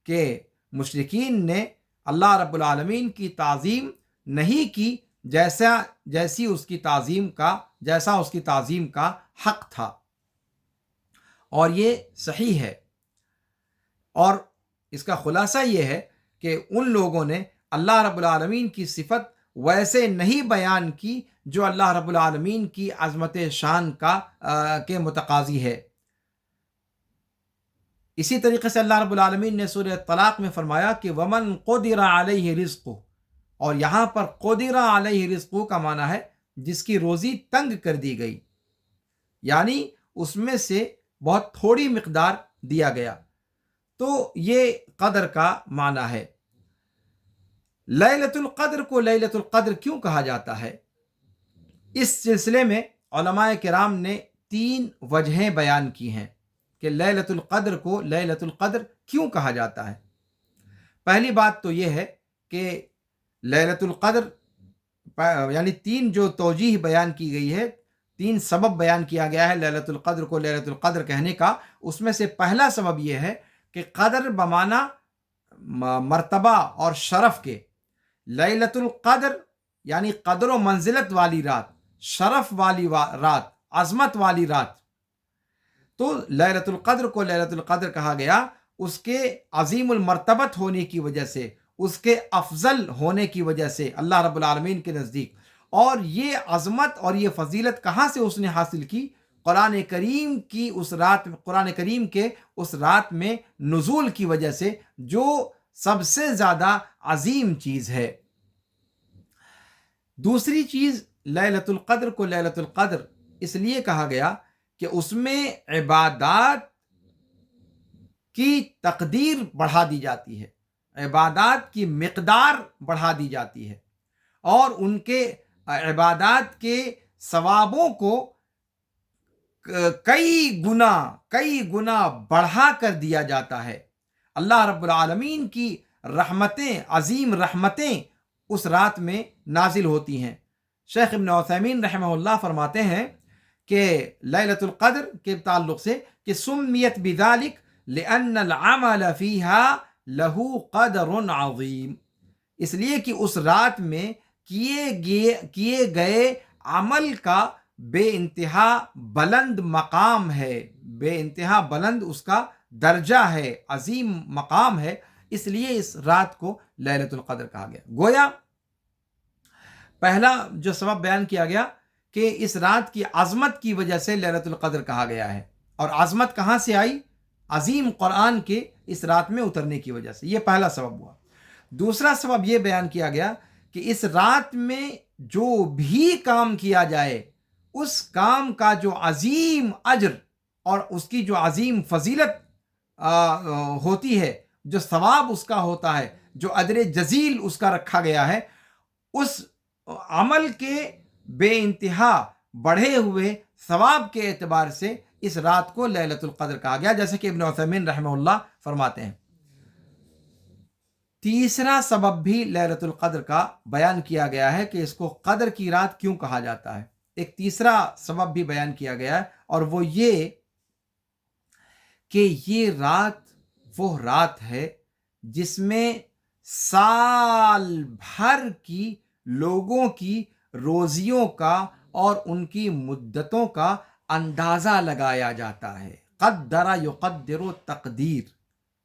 کہ مشرکین نے اللہ رب العالمین کی تعظیم نہیں کی جیسی اس کی تعظیم کا حق تھا. اور یہ صحیح ہے، اور اس کا خلاصہ یہ ہے کہ ان لوگوں نے اللہ رب العالمین کی صفت ویسے نہیں بیان کی جو اللہ رب العالمین کی عظمت شان کے متقاضی ہے. اسی طریقے سے اللہ رب العالمین نے سورہ طلاق میں فرمایا کہ ومن قدر علیہ رزقہ، اور یہاں پر قدر علیہ رزقہ کا معنی ہے جس کی روزی تنگ کر دی گئی، یعنی اس میں سے بہت تھوڑی مقدار دیا گیا. تو یہ قدر کا معنی ہے. لیلۃ القدر کو لیلۃ القدر کیوں کہا جاتا ہے؟ اس سلسلے میں علماء کرام نے 3 وجہیں بیان کی ہیں کہ لیلۃ القدر کو لیلۃ القدر کیوں کہا جاتا ہے. پہلی بات تو یہ ہے کہ لیلۃ القدر یعنی 3 جو توجیہ بیان کی گئی ہے، 3 سبب بیان کیا گیا ہے لیلۃ القدر کو لیلۃ القدر کہنے کا. اس میں سے پہلا سبب یہ ہے کہ قدر بمعنی مرتبہ اور شرف کے، لیلۃ القدر یعنی قدر و منزلت والی رات، شرف والی رات، عظمت والی رات. تو لیلۃ القدر کو لیلۃ القدر کہا گیا اس کے عظیم المرتبت ہونے کی وجہ سے، اس کے افضل ہونے کی وجہ سے اللہ رب العالمین کے نزدیک. اور یہ عظمت اور یہ فضیلت کہاں سے اس نے حاصل کی؟ قرآن کریم کے اس رات میں نزول کی وجہ سے، جو سب سے زیادہ عظیم چیز ہے. دوسری چیز، لیلۃ القدر کو لیلۃ القدر اس لیے کہا گیا کہ اس میں عبادات کی تقدیر بڑھا دی جاتی ہے، عبادات کی مقدار بڑھا دی جاتی ہے، اور ان کے عبادات کے ثوابوں کو کئی گنا بڑھا کر دیا جاتا ہے. اللہ رب العالمین کی رحمتیں، عظیم رحمتیں اس رات میں نازل ہوتی ہیں. شیخ ابن عثیمین رحمہ اللہ فرماتے ہیں کہ لیلۃ القدر کے تعلق سے کہ سمیت بذالک لأن العمل فیها له قدر عظیم، اس لیے کہ اس رات میں کیے گئے عمل کا بے انتہا بلند مقام ہے، بے انتہا بلند اس کا درجہ ہے، عظیم مقام ہے. اس لیے اس رات کو لیلۃ القدر کہا گیا. گویا پہلا جو سبب بیان کیا گیا کہ اس رات کی عظمت کی وجہ سے لیلۃ القدر کہا گیا ہے. اور عظمت کہاں سے آئی؟ عظیم قرآن کے اس رات میں اترنے کی وجہ سے. یہ پہلا سبب ہوا. دوسرا سبب یہ بیان کیا گیا کہ اس رات میں جو بھی کام کیا جائے، اس کام کا جو عظیم اجر اور اس کی جو عظیم فضیلت ہوتی ہے، جو ثواب اس کا ہوتا ہے، جو اجر جزیل اس کا رکھا گیا ہے، اس عمل کے بے انتہا بڑھے ہوئے ثواب کے اعتبار سے اس رات کو لیلۃ القدر کہا گیا، جیسے کہ ابن عثیمین رحمہ اللہ فرماتے ہیں۔ تیسرا سبب بھی لیلۃ القدر کا بیان کیا گیا ہے کہ اس کو قدر کی رات کیوں کہا جاتا ہے۔ ایک تیسرا سبب بھی بیان کیا گیا ہے، اور وہ یہ کہ یہ رات وہ رات ہے جس میں سال بھر کی لوگوں کی روزیوں کا اور ان کی مدتوں کا اندازہ لگایا جاتا ہے۔ قدر یقدر تقدیر،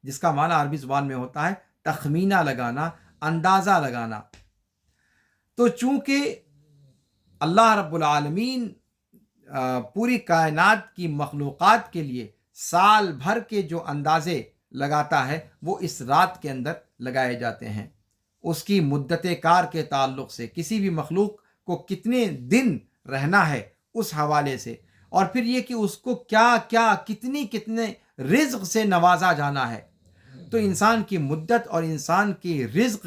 جس کا معنی عربی زبان میں ہوتا ہے تخمینہ لگانا، اندازہ لگانا۔ تو چونکہ اللہ رب العالمین پوری کائنات کی مخلوقات کے لیے سال بھر کے جو اندازے لگاتا ہے وہ اس رات کے اندر لگائے جاتے ہیں، اس کی مدت کار کے تعلق سے، کسی بھی مخلوق کو کتنے دن رہنا ہے اس حوالے سے، اور پھر یہ کہ اس کو کیا کیا کتنے رزق سے نوازا جانا ہے۔ تو انسان کی مدت اور انسان کی رزق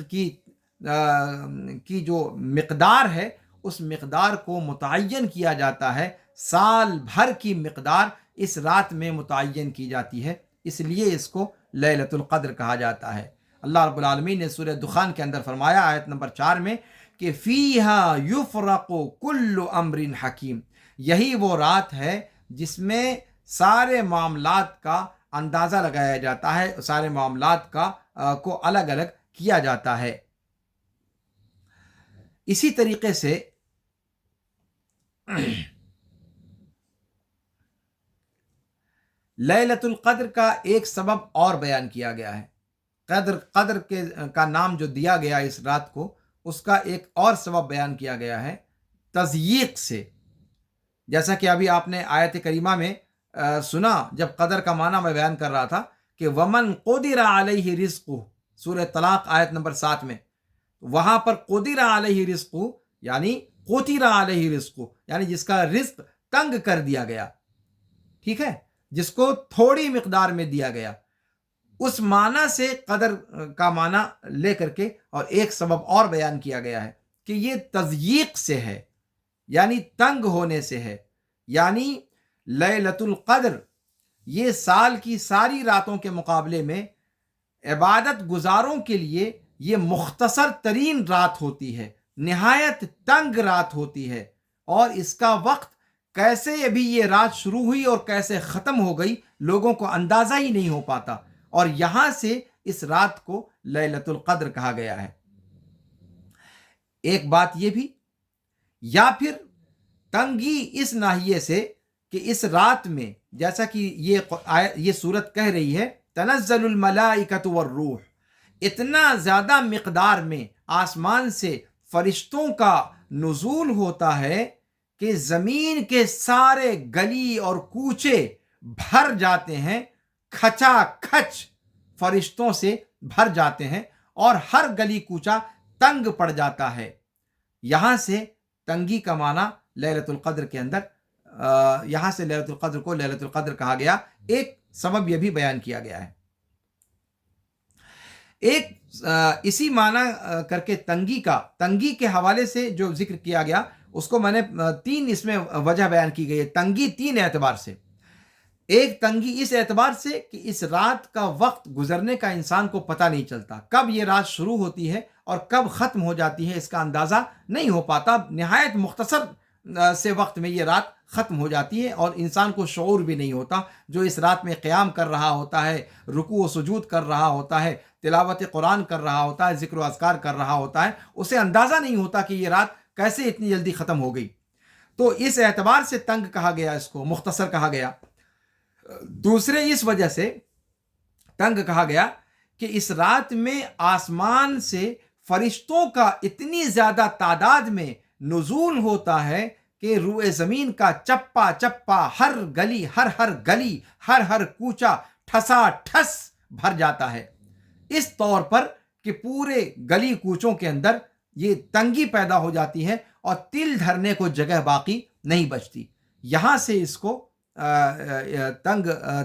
کی جو مقدار ہے، اس مقدار کو متعین کیا جاتا ہے، سال بھر کی مقدار اس رات میں متعین کی جاتی ہے، اس لیے اس کو لیلۃ القدر کہا جاتا ہے۔ اللہ رب العالمین نے سورہ دخان کے اندر فرمایا آیت نمبر 4 میں کہ فیہا یفرق کل امر حکیم، یہی وہ رات ہے جس میں سارے معاملات کا اندازہ لگایا جاتا ہے، سارے معاملات کو الگ الگ کیا جاتا ہے۔ اسی طریقے سے لیلۃ القدر کا ایک سبب اور بیان کیا گیا ہے۔ قدر کا نام جو دیا گیا اس رات کو، اس کا ایک اور سبب بیان کیا گیا ہے تضییق سے، جیسا کہ ابھی آپ نے آیت کریمہ میں سنا جب قدر کا معنی میں بیان کر رہا تھا کہ ومن قدر علیہ رزقہ، سورہ طلاق آیت نمبر 7 میں، وہاں پر قدر علیہ رزقہ یعنی قتر علیہ رزقہ، یعنی جس کا رزق تنگ کر دیا گیا، ٹھیک ہے، جس کو تھوڑی مقدار میں دیا گیا، اس معنی سے قدر کا معنی لے کر کے اور ایک سبب اور بیان کیا گیا ہے کہ یہ تضییق سے ہے، یعنی تنگ ہونے سے ہے، یعنی لیلۃ القدر یہ سال کی ساری راتوں کے مقابلے میں عبادت گزاروں کے لیے یہ مختصر ترین رات ہوتی ہے، نہایت تنگ رات ہوتی ہے، اور اس کا وقت کیسے ابھی یہ رات شروع ہوئی اور کیسے ختم ہو گئی لوگوں کو اندازہ ہی نہیں ہو پاتا، اور یہاں سے اس رات کو لیلۃ القدر کہا گیا ہے۔ ایک بات یہ بھی، یا پھر تنگی اس ناحیے سے کہ اس رات میں جیسا کہ یہ صورت کہہ رہی ہے تنزل الملائکۃ والروح، اتنا زیادہ مقدار میں آسمان سے فرشتوں کا نزول ہوتا ہے کہ زمین کے سارے گلی اور کوچے بھر جاتے ہیں، کھچا کھچ فرشتوں سے بھر جاتے ہیں، اور ہر گلی کوچا تنگ پڑ جاتا ہے۔ یہاں سے تنگی کا معنی لیلۃ القدر کے اندر یہاں سے لیلۃ القدر کو لیلۃ القدر کہا گیا۔ ایک سبب یہ بھی بیان کیا گیا ہے۔ ایک اسی معنی کر کے تنگی کے حوالے سے جو ذکر کیا گیا، اس کو میں نے 3 اس میں وجہ بیان کی گئی ہے۔ تنگی 3 اعتبار سے، ایک تنگی اس اعتبار سے کہ اس رات کا وقت گزرنے کا انسان کو پتہ نہیں چلتا، کب یہ رات شروع ہوتی ہے اور کب ختم ہو جاتی ہے اس کا اندازہ نہیں ہو پاتا، نہایت مختصر سے وقت میں یہ رات ختم ہو جاتی ہے، اور انسان کو شعور بھی نہیں ہوتا، جو اس رات میں قیام کر رہا ہوتا ہے، رکوع و سجود کر رہا ہوتا ہے، تلاوت قرآن کر رہا ہوتا ہے، ذکر و اذکار کر رہا ہوتا ہے، اسے اندازہ نہیں ہوتا کہ یہ رات کیسے اتنی جلدی ختم ہو گئی۔ تو اس اعتبار سے تنگ کہا گیا، اس کو مختصر کہا گیا۔ دوسرے اس وجہ سے تنگ کہا گیا کہ اس رات میں آسمان سے فرشتوں کا اتنی زیادہ تعداد میں نزول ہوتا ہے کہ روئے زمین کا چپا چپا، ہر گلی ہر کوچا ٹھسا ٹھس بھر جاتا ہے، اس طور پر کہ پورے گلی کوچوں کے اندر یہ تنگی پیدا ہو جاتی ہے اور تل دھرنے کو جگہ باقی نہیں بچتی۔ یہاں سے اس کو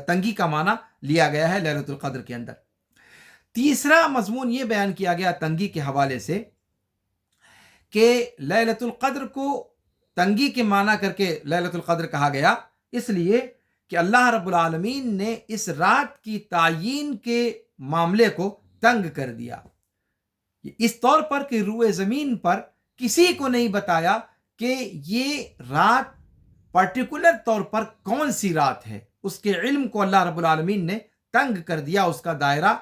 تنگی کا معنی لیا گیا ہے لیلۃ القدر کے اندر۔ تیسرا مضمون یہ بیان کیا گیا تنگی کے حوالے سے کہ لیلۃ القدر کو تنگی کے معنی کر کے لیلۃ القدر کہا گیا، اس لیے کہ اللہ رب العالمین نے اس رات کی تعیین کے معاملے کو تنگ کر دیا، اس طور پر کہ روئے زمین پر کسی کو نہیں بتایا کہ یہ رات پرٹیکولر طور پر کون سی رات ہے۔ اس کے علم کو اللہ رب العالمین نے تنگ کر دیا، اس کا دائرہ،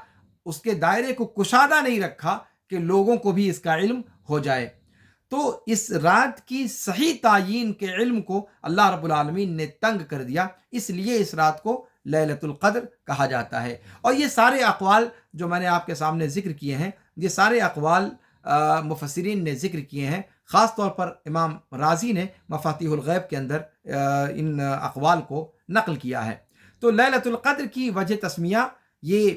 اس کے دائرے کو کشادہ نہیں رکھا کہ لوگوں کو بھی اس کا علم ہو جائے۔ تو اس رات کی صحیح تعیین کے علم کو اللہ رب العالمین نے تنگ کر دیا، اس لیے اس رات کو لیلۃ القدر کہا جاتا ہے۔ اور یہ سارے اقوال جو میں نے آپ کے سامنے ذکر کیے ہیں، یہ سارے اقوال مفسرین نے ذکر کیے ہیں، خاص طور پر امام رازی نے مفاتیح الغیب کے اندر ان اقوال کو نقل کیا ہے۔ تو لیلۃ القدر کی وجہ تسمیہ یہ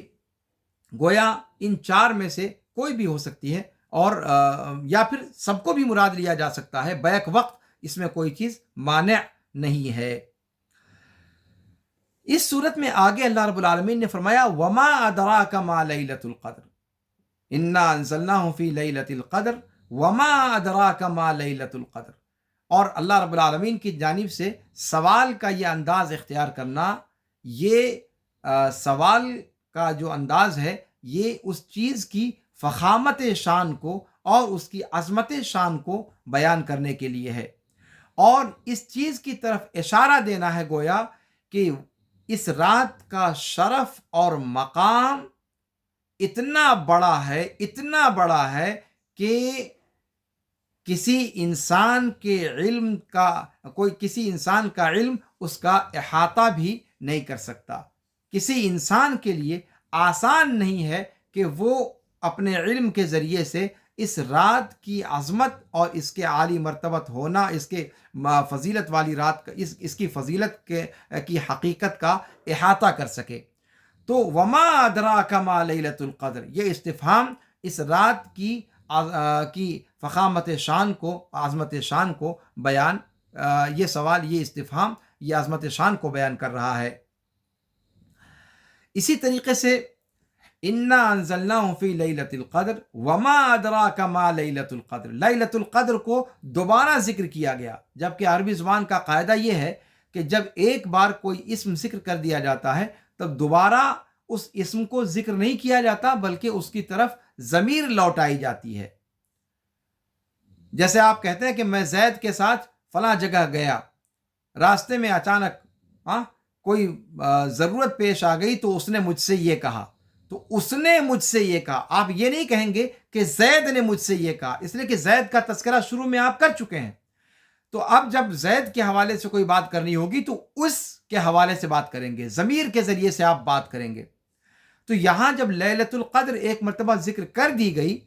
گویا ان چار میں سے کوئی بھی ہو سکتی ہے، اور یا پھر سب کو بھی مراد لیا جا سکتا ہے، بیک وقت اس میں کوئی چیز مانع نہیں ہے۔ اس صورت میں آگے اللہ رب العالمین نے فرمایا وما ادراک ما لیلۃ القدر انا انزلناہ فی لیلۃ القدر وما ادراک ما لیلۃ القدر۔ اور اللہ رب العالمین کی جانب سے سوال کا یہ انداز اختیار کرنا، یہ سوال کا جو انداز ہے یہ اس چیز کی فخامت شان کو اور اس کی عظمت شان کو بیان کرنے کے لیے ہے، اور اس چیز کی طرف اشارہ دینا ہے گویا کہ اس رات کا شرف اور مقام اتنا بڑا ہے کہ کسی انسان کا علم اس کا احاطہ بھی نہیں کر سکتا۔ کسی انسان کے لیے آسان نہیں ہے کہ وہ اپنے علم کے ذریعے سے اس رات کی عظمت اور اس کے عالی مرتبت ہونا، اس کے فضیلت والی رات کا، اس کی فضیلت کی حقیقت کا احاطہ کر سکے۔ تو وما ادراک ما لیلۃ القدر، یہ استفہام اس رات کی فخامت شان کو، عظمت شان کو بیان، یہ سوال، یہ استفہام یہ عظمت شان کو بیان کر رہا ہے۔ اسی طریقے سے انا انزلناہ فی لیلۃ القدر وما ادراک ما لیلۃ القدر، لیلۃ القدر کو دوبارہ ذکر کیا گیا، جبکہ عربی زبان کا قاعدہ یہ ہے کہ جب ایک بار کوئی اسم ذکر کر دیا جاتا ہے تب دوبارہ اس اسم کو ذکر نہیں کیا جاتا، بلکہ اس کی طرف ضمیر لوٹائی جاتی ہے۔ جیسے آپ کہتے ہیں کہ میں زید کے ساتھ فلاں جگہ گیا، راستے میں اچانک کوئی ضرورت پیش آ گئی تو اس نے مجھ سے یہ کہا، تو اس نے مجھ سے یہ کہا، آپ یہ نہیں کہیں گے کہ زید نے مجھ سے یہ کہا، اس لیے کہ زید کا تذکرہ شروع میں آپ کر چکے ہیں۔ تو اب جب زید کے حوالے سے کوئی بات کرنی ہوگی تو اس کے حوالے سے بات کریں گے، ضمیر کے ذریعے سے آپ بات کریں گے۔ تو یہاں جب لیلۃ القدر ایک مرتبہ ذکر کر دی گئی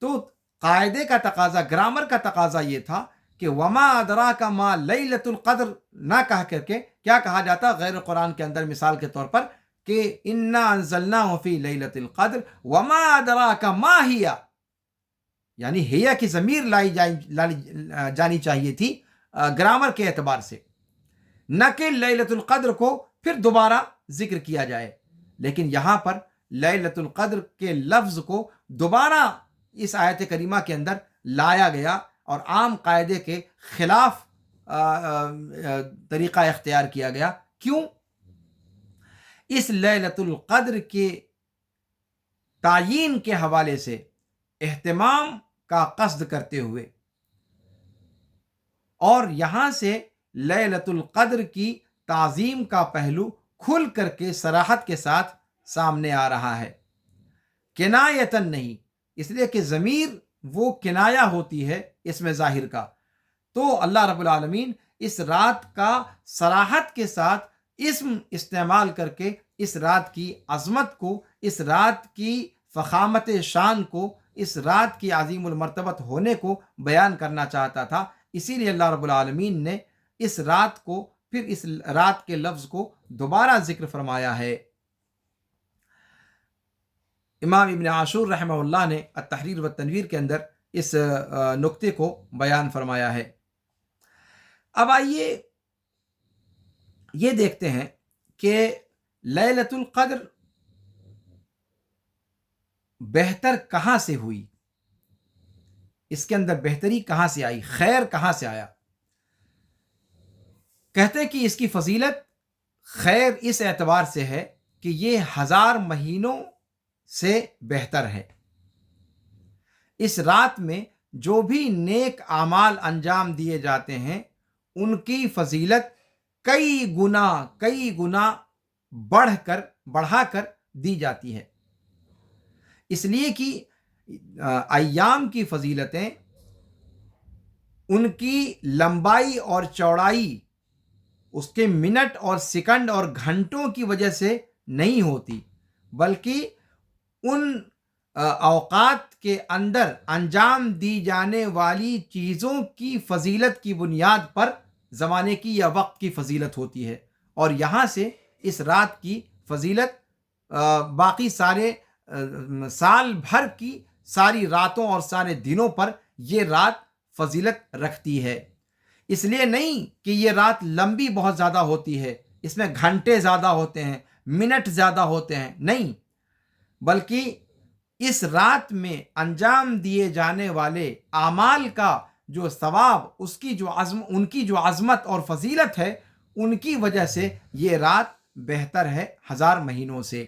تو قاعدے کا تقاضا، گرامر کا تقاضا یہ تھا کہ وما ادراک ما لیلۃ القدر نہ کہہ کر کے کیا کہا جاتا غیر قرآن کے اندر، مثال کے طور پر کہ انا انزلناہ فی لیلۃ القدر وما ادراک ما ہی، یعنی ہیا کی ضمیر لائی جانی چاہیے تھی گرامر کے اعتبار سے، نہ کہ لیلۃ القدر کو پھر دوبارہ ذکر کیا جائے۔ لیکن یہاں پر لیلۃ القدر کے لفظ کو دوبارہ اس آیت کریمہ کے اندر لایا گیا اور عام قاعدے کے خلاف طریقہ اختیار کیا گیا۔ کیوں؟ اس لیلۃ القدر کے تعیین کے حوالے سے اہتمام کا قصد کرتے ہوئے، اور یہاں سے لیلۃ القدر کی تعظیم کا پہلو کھل کر کے صراحت کے ساتھ سامنے آ رہا ہے، کنایتن نہیں، اس لیے کہ ضمیر وہ کنایا ہوتی ہے اسم ظاہر کا۔ تو اللہ رب العالمین اس رات کا صراحت کے ساتھ اسم استعمال کر کے اس رات کی عظمت کو، اس رات کی فخامت شان کو، اس رات کی عظیم المرتبت ہونے کو بیان کرنا چاہتا تھا۔ اسی لیے اللہ رب العالمین نے اس رات کو، پھر اس رات کے لفظ کو دوبارہ ذکر فرمایا ہے۔ امام ابن عاشور رحمہ اللہ نے التحریر والتنویر کے اندر اس نقطے کو بیان فرمایا ہے۔ اب آئیے یہ دیکھتے ہیں کہ لیلۃ القدر بہتر کہاں سے ہوئی، اس کے اندر بہتری کہاں سے آئی، خیر کہاں سے آیا۔ کہتے ہیں کہ اس کی فضیلت خیر اس اعتبار سے ہے کہ یہ 1000 مہینوں سے بہتر ہے۔ اس رات میں جو بھی نیک اعمال انجام دیے جاتے ہیں ان کی فضیلت کئی گنا بڑھا کر دی جاتی ہے، اس لیے کہ ایام کی فضیلتیں ان کی لمبائی اور چوڑائی اس کے منٹ اور سیکنڈ اور گھنٹوں کی وجہ سے نہیں ہوتی، بلکہ ان اوقات کے اندر انجام دی جانے والی چیزوں کی فضیلت کی بنیاد پر زمانے کی یا وقت کی فضیلت ہوتی ہے، اور یہاں سے اس رات کی فضیلت باقی سارے سال بھر کی ساری راتوں اور سارے دنوں پر یہ رات فضیلت رکھتی ہے۔ اس لیے نہیں کہ یہ رات لمبی بہت زیادہ ہوتی ہے، اس میں گھنٹے زیادہ ہوتے ہیں، منٹ زیادہ ہوتے ہیں، نہیں، بلکہ اس رات میں انجام دیے جانے والے اعمال کا جو ثواب، ان کی جو عظمت اور فضیلت ہے، ان کی وجہ سے یہ رات بہتر ہے 1000 مہینوں سے۔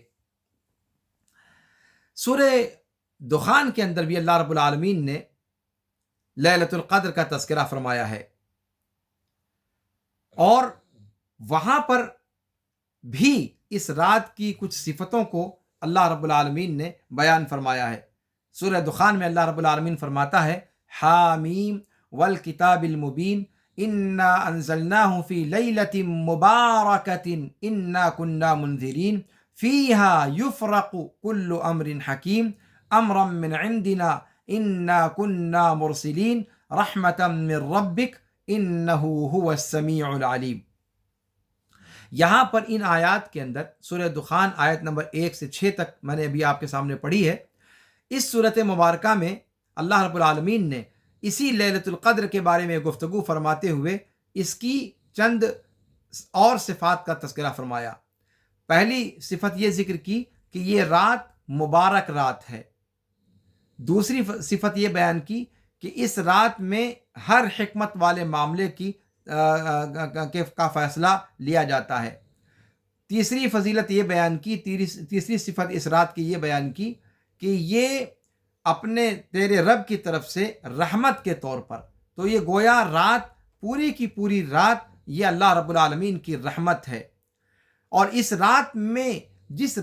سورہ دخان کے اندر بھی اللہ رب العالمین نے لیلۃ القدر کا تذکرہ فرمایا ہے، اور وہاں پر بھی اس رات کی کچھ صفتوں کو اللہ رب العالمین نے بیان فرمایا ہے۔ سورہ دخان میں اللہ رب العالمین فرماتا ہے حامیم والکتاب المبین انا انزلناہ فی لیلۃ مبارکۃ انا کنا منذرین فیہا یفرق کل امر حکیم امرا من عندنا انا کنا مرسلین رحمتا من ربک انہ هو السمیع العلیم۔ یہاں پر ان آیات کے اندر سورہ دخان آیت نمبر 1 سے 6 تک میں نے ابھی آپ کے سامنے پڑھی ہے۔ اس صورت مبارکہ میں اللہ رب العالمین نے اسی لیلۃ القدر کے بارے میں گفتگو فرماتے ہوئے اس کی چند اور صفات کا تذکرہ فرمایا۔ پہلی صفت یہ ذکر کی کہ یہ رات مبارک رات ہے۔ دوسری صفت یہ بیان کی کہ اس رات میں ہر حکمت والے معاملے کا فیصلہ لیا جاتا ہے۔ تیسری فضیلت یہ بیان کی، تیسری صفت اس رات کی یہ بیان کی کہ یہ اپنے تیرے رب کی طرف سے رحمت کے طور پر، تو یہ گویا رات پوری کی پوری رات یہ اللہ رب العالمین کی رحمت ہے، اور اس رات میں جس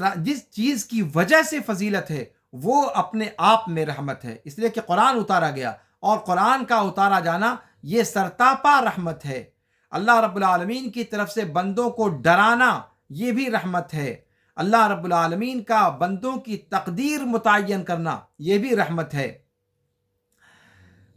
چیز کی وجہ سے فضیلت ہے وہ اپنے آپ میں رحمت ہے، اس لیے کہ قرآن اتارا گیا، اور قرآن کا اتارا جانا یہ سرتاپا رحمت ہے۔ اللہ رب العالمین کی طرف سے بندوں کو ڈرانا یہ بھی رحمت ہے، اللہ رب العالمین کا بندوں کی تقدیر متعین کرنا یہ بھی رحمت ہے،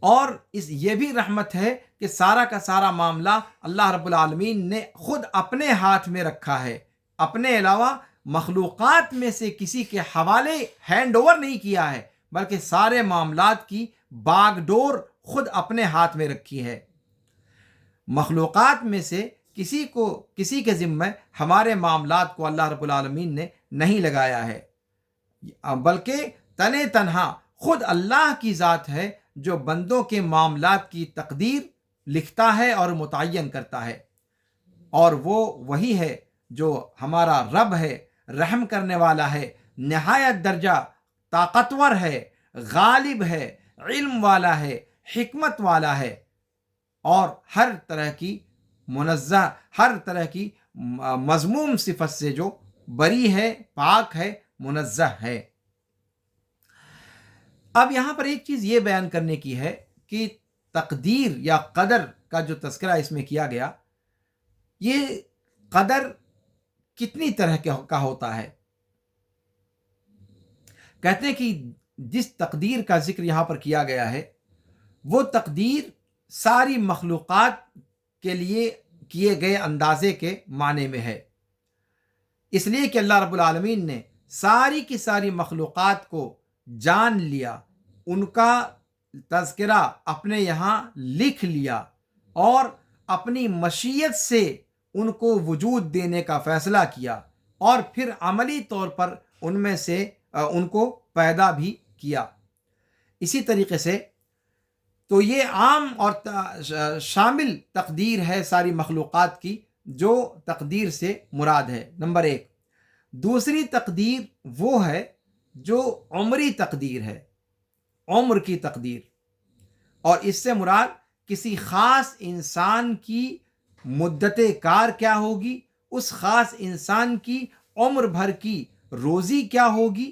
اور یہ بھی رحمت ہے کہ سارا کا سارا معاملہ اللہ رب العالمین نے خود اپنے ہاتھ میں رکھا ہے، اپنے علاوہ مخلوقات میں سے کسی کے حوالے ہینڈ اوور نہیں کیا ہے، بلکہ سارے معاملات کی باغ ڈور خود اپنے ہاتھ میں رکھی ہے۔ مخلوقات میں سے کسی کے ذمہ ہمارے معاملات کو اللہ رب العالمین نے نہیں لگایا ہے، بلکہ تنہا خود اللہ کی ذات ہے جو بندوں کے معاملات کی تقدیر لکھتا ہے اور متعین کرتا ہے، اور وہ وہی ہے جو ہمارا رب ہے، رحم کرنے والا ہے، نہایت درجہ طاقتور ہے، غالب ہے، علم والا ہے، حکمت والا ہے، اور ہر طرح کی مذموم صفت سے جو بری ہے، پاک ہے، منزہ ہے۔ اب یہاں پر ایک چیز یہ بیان کرنے کی ہے کہ تقدیر یا قدر کا جو تذکرہ اس میں کیا گیا، یہ قدر کتنی طرح کا ہوتا ہے؟ کہتے ہیں کہ جس تقدیر کا ذکر یہاں پر کیا گیا ہے وہ تقدیر ساری مخلوقات کے لیے کیے گئے اندازے کے معنی میں ہے، اس لیے کہ اللہ رب العالمین نے ساری کی ساری مخلوقات کو جان لیا، ان کا تذکرہ اپنے یہاں لکھ لیا، اور اپنی مشیت سے ان کو وجود دینے کا فیصلہ کیا، اور پھر عملی طور پر ان میں سے ان کو پیدا بھی کیا۔ اسی طریقے سے تو یہ عام اور شامل تقدیر ہے ساری مخلوقات کی، جو تقدیر سے مراد ہے، نمبر 1۔ دوسری تقدیر وہ ہے جو عمری تقدیر ہے، عمر کی تقدیر، اور اس سے مراد کسی خاص انسان کی مدت کار کیا ہوگی، اس خاص انسان کی عمر بھر کی روزی کیا ہوگی،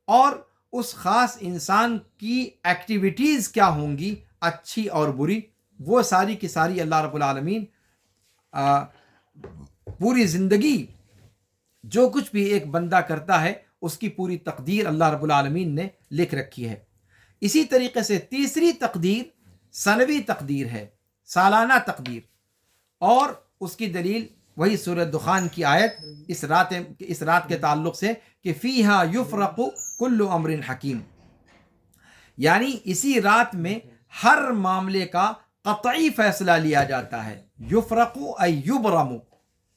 اور اس خاص انسان کی ایکٹیویٹیز کیا ہوں گی، اچھی اور بری، وہ ساری کی ساری اللہ رب العالمین پوری زندگی جو کچھ بھی ایک بندہ کرتا ہے اس کی پوری تقدیر اللہ رب العالمین نے لکھ رکھی ہے۔ اسی طریقے سے تیسری تقدیر سنوی تقدیر ہے، سالانہ تقدیر، اور اس کی دلیل وہی سورہ دخان کی آیت اس رات کے تعلق سے کہ فیہا یفرق کل امر حکیم، یعنی اسی رات میں ہر معاملے کا قطعی فیصلہ لیا جاتا ہے۔ یفرق ای یبرم،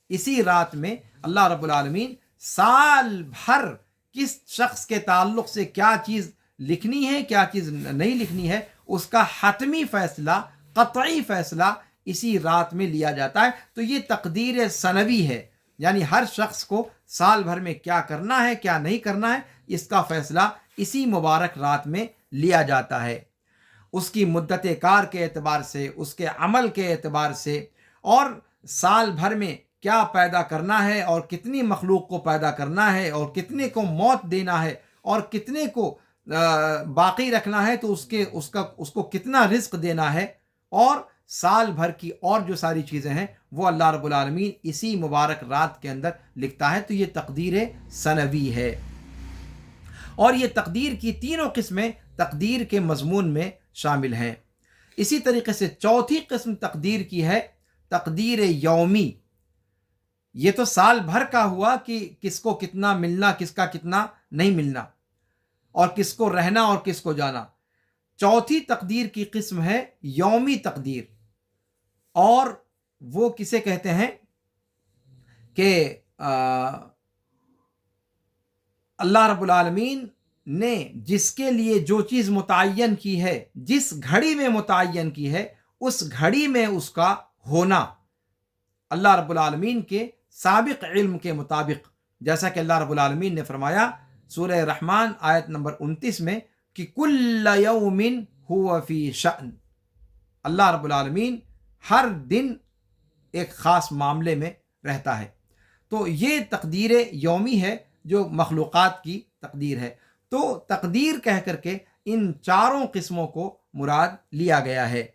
اسی رات میں اللہ رب العالمین سال بھر کس شخص کے تعلق سے کیا چیز لکھنی ہے، کیا چیز نہیں لکھنی ہے، اس کا حتمی فیصلہ، قطعی فیصلہ اسی رات میں لیا جاتا ہے۔ تو یہ تقدیر سنوی ہے، یعنی ہر شخص کو سال بھر میں کیا کرنا ہے، کیا نہیں کرنا ہے، اس کا فیصلہ اسی مبارک رات میں لیا جاتا ہے، اس کی مدت کار کے اعتبار سے، اس کے عمل کے اعتبار سے، اور سال بھر میں کیا پیدا کرنا ہے، اور کتنی مخلوق کو پیدا کرنا ہے، اور کتنے کو موت دینا ہے، اور کتنے کو باقی رکھنا ہے، تو اس کو کتنا رزق دینا ہے، اور سال بھر کی اور جو ساری چیزیں ہیں وہ اللہ رب العالمین اسی مبارک رات کے اندر لکھتا ہے۔ تو یہ تقدیر سنوی ہے، اور یہ تقدیر کی تینوں قسمیں تقدیر کے مضمون میں شامل ہیں۔ اسی طریقے سے چوتھی قسم تقدیر کی ہے تقدیر یومی۔ یہ تو سال بھر کا ہوا کہ کس کو کتنا ملنا، کس کا کتنا نہیں ملنا، اور کس کو رہنا اور کس کو جانا۔ چوتھی تقدیر کی قسم ہے یومی تقدیر، اور وہ کسے کہتے ہیں کہ اللہ رب العالمین نے جس کے لیے جو چیز متعین کی ہے، جس گھڑی میں متعین کی ہے، اس گھڑی میں اس کا ہونا اللہ رب العالمین کے سابق علم کے مطابق، جیسا کہ اللہ رب العالمین نے فرمایا سورہ رحمان آیت نمبر 29 میں کہ کل یوم ہوا فی شأن، اللہ رب العالمین ہر دن ایک خاص معاملے میں رہتا ہے۔ تو یہ تقدیر یومی ہے جو مخلوقات کی تقدیر ہے۔ تو تقدیر کہہ کر کے ان چاروں قسموں کو مراد لیا گیا ہے۔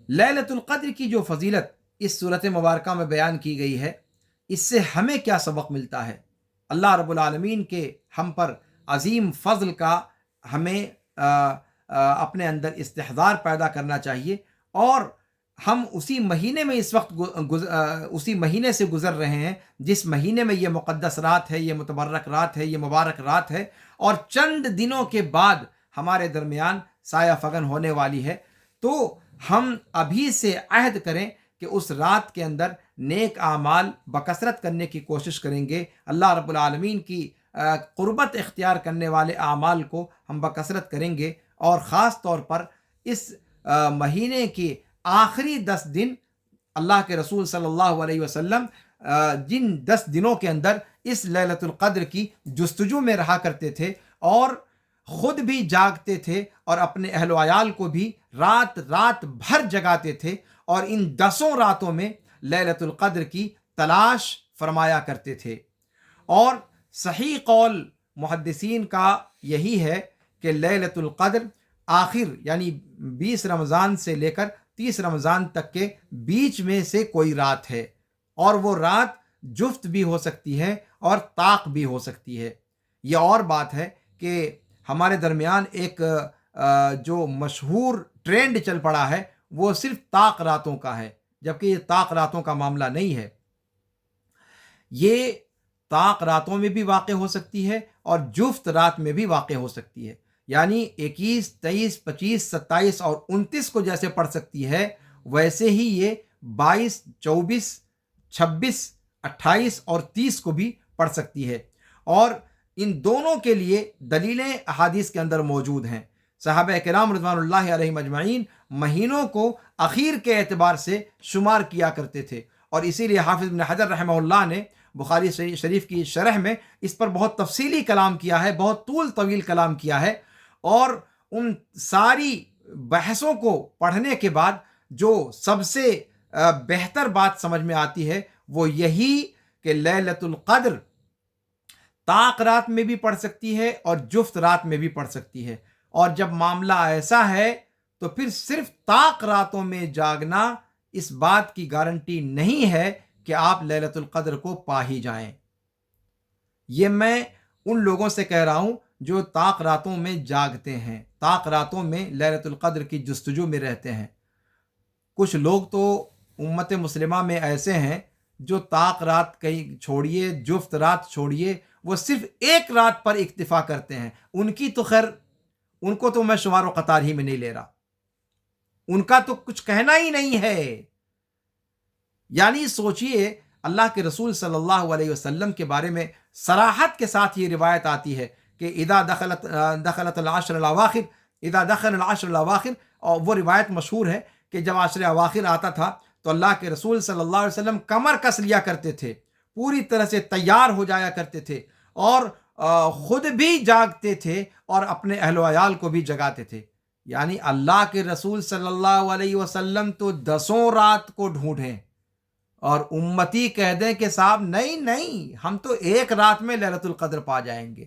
لیلۃ القدر کی جو فضیلت اس صورت مبارکہ میں بیان کی گئی ہے، اس سے ہمیں کیا سبق ملتا ہے؟ اللہ رب العالمین کے ہم پر عظیم فضل کا ہمیں اپنے اندر استحضار پیدا کرنا چاہیے، اور ہم اسی مہینے میں اس وقت اسی مہینے سے گزر رہے ہیں جس مہینے میں یہ مقدس رات ہے، یہ متبرک رات ہے، یہ مبارک رات ہے، اور چند دنوں کے بعد ہمارے درمیان سایہ فگن ہونے والی ہے۔ تو ہم ابھی سے عہد کریں کہ اس رات کے اندر نیک اعمال بکثرت کرنے کی کوشش کریں گے، اللہ رب العالمین کی قربت اختیار کرنے والے اعمال کو ہم بکثرت کریں گے، اور خاص طور پر اس مہینے کی آخری 10 دن اللہ کے رسول صلی اللہ علیہ وسلم جن 10 دنوں کے اندر اس لیلۃ القدر کی جستجو میں رہا کرتے تھے، اور خود بھی جاگتے تھے اور اپنے اہل و عیال کو بھی رات بھر جگاتے تھے، اور ان 10 راتوں میں لیلۃ القدر کی تلاش فرمایا کرتے تھے۔ اور صحیح قول محدثین کا یہی ہے کہ لیلۃ القدر آخر یعنی 20 رمضان سے لے کر 30 رمضان تک کے بیچ میں سے کوئی رات ہے، اور وہ رات جفت بھی ہو سکتی ہے اور طاق بھی ہو سکتی ہے۔ یہ اور بات ہے کہ ہمارے درمیان ایک جو مشہور ٹرینڈ چل پڑا ہے وہ صرف طاق راتوں کا ہے، جبکہ یہ طاق راتوں کا معاملہ نہیں ہے۔ یہ طاق راتوں میں بھی واقع ہو سکتی ہے اور جفت رات میں بھی واقع ہو سکتی ہے، یعنی 21، 23، 25، 27 اور 29 کو جیسے پڑھ سکتی ہے، ویسے ہی یہ 22، 24، 26، 28 اور 30 کو بھی پڑھ سکتی ہے۔ اور ان دونوں کے لیے دلیلیں احادیث کے اندر موجود ہیں۔ صحابہ کرام رضوان اللہ علیہم اجمعین مہینوں کو اخیر کے اعتبار سے شمار کیا کرتے تھے، اور اسی لیے حافظ ابن حجر رحمہ اللہ نے بخاری شریف کی شرح میں اس پر بہت تفصیلی کلام کیا ہے، بہت طویل کلام کیا ہے، اور ان ساری بحثوں کو پڑھنے کے بعد جو سب سے بہتر بات سمجھ میں آتی ہے وہ یہی کہ لیلۃ القدر طاق رات میں بھی پڑھ سکتی ہے اور جفت رات میں بھی پڑھ سکتی ہے، اور جب معاملہ ایسا ہے تو پھر صرف طاق راتوں میں جاگنا اس بات کی گارنٹی نہیں ہے کہ آپ لیلۃ القدر کو پا ہی جائیں۔ یہ میں ان لوگوں سے کہہ رہا ہوں جو طاق راتوں میں جاگتے ہیں، طاق راتوں میں لیلۃ القدر کی جستجو میں رہتے ہیں۔ کچھ لوگ تو امت مسلمہ میں ایسے ہیں جو طاق رات کہیں چھوڑیے، جفت رات چھوڑیے، وہ صرف ایک رات پر اکتفا کرتے ہیں۔ ان کی تو خیر، ان کو تو میں شمار و قطار ہی میں نہیں لے رہا، ان کا تو کچھ کہنا ہی نہیں ہے۔ یعنی سوچئے، اللہ کے رسول صلی اللہ علیہ وسلم کے بارے میں صراحت کے ساتھ یہ روایت آتی ہے کہ اذا دخلت العشر الاواخر، اذا دخل العشر الاواخر، اور وہ روایت مشہور ہے کہ جب عشر اواخر آتا تھا تو اللہ کے رسول صلی اللہ علیہ وسلم کمر کس لیا کرتے تھے، پوری طرح سے تیار ہو جایا کرتے تھے، اور خود بھی جاگتے تھے اور اپنے اہل و عیال کو بھی جگاتے تھے۔ یعنی اللہ کے رسول صلی اللہ علیہ وسلم تو 10 رات کو ڈھونڈیں، اور امتی کہہ دیں کہ صاحب نہیں ہم تو ایک رات میں لیلۃ القدر پا جائیں گے،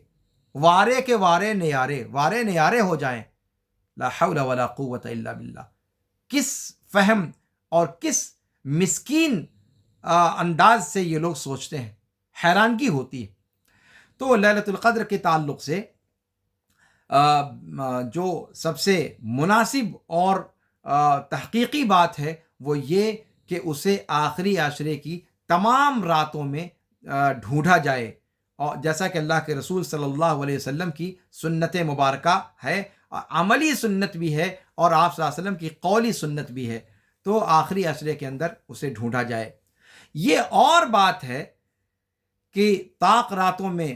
وارے کے وارے نیارے ہو جائیں۔ لا حول ولا قوت الا باللہ۔ کس فہم اور کس مسکین انداز سے یہ لوگ سوچتے ہیں، حیرانگی ہوتی ہے۔ تو لیلۃ القدر کے تعلق سے جو سب سے مناسب اور تحقیقی بات ہے وہ یہ کہ اسے آخری عشرے کی تمام راتوں میں ڈھونڈا جائے، اور جیسا کہ اللہ کے رسول صلی اللہ علیہ وسلم کی سنت مبارکہ ہے، عملی سنت بھی ہے، اور آپ صلی اللہ علیہ وسلم کی قولی سنت بھی ہے، تو آخری عشرے کے اندر اسے ڈھونڈا جائے۔ یہ اور بات ہے کہ طاق راتوں میں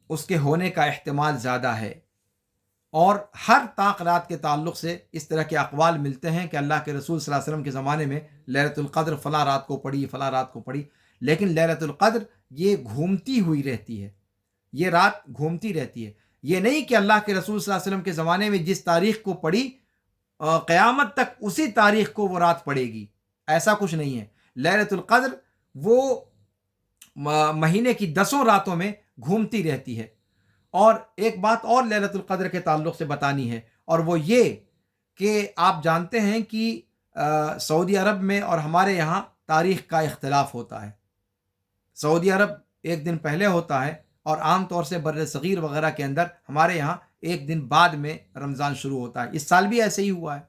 اس کے ہونے کا احتمال زیادہ ہے، اور ہر طاق رات کے تعلق سے اس طرح کے اقوال ملتے ہیں کہ اللہ کے رسول صلی اللہ علیہ وسلم کے زمانے میں لیلۃ القدر فلاں رات کو پڑی، فلاں رات کو پڑی، لیکن لیلۃ القدر یہ گھومتی ہوئی رہتی ہے، یہ رات گھومتی رہتی ہے۔ یہ نہیں کہ اللہ کے رسول صلی اللہ علیہ وسلم کے زمانے میں جس تاریخ کو پڑی قیامت تک اسی تاریخ کو وہ رات پڑے گی، ایسا کچھ نہیں ہے۔ لیلۃ القدر وہ مہینے کی 10 راتوں میں گھومتی رہتی ہے۔ اور ایک بات اور لیلۃ القدر کے تعلق سے بتانی ہے، اور وہ یہ کہ آپ جانتے ہیں کہ سعودی عرب میں اور ہمارے یہاں تاریخ کا اختلاف ہوتا ہے۔ سعودی عرب ایک دن پہلے ہوتا ہے، اور عام طور سے بر صغیر وغیرہ کے اندر ہمارے یہاں ایک دن بعد میں رمضان شروع ہوتا ہے۔ اس سال بھی ایسے ہی ہوا ہے۔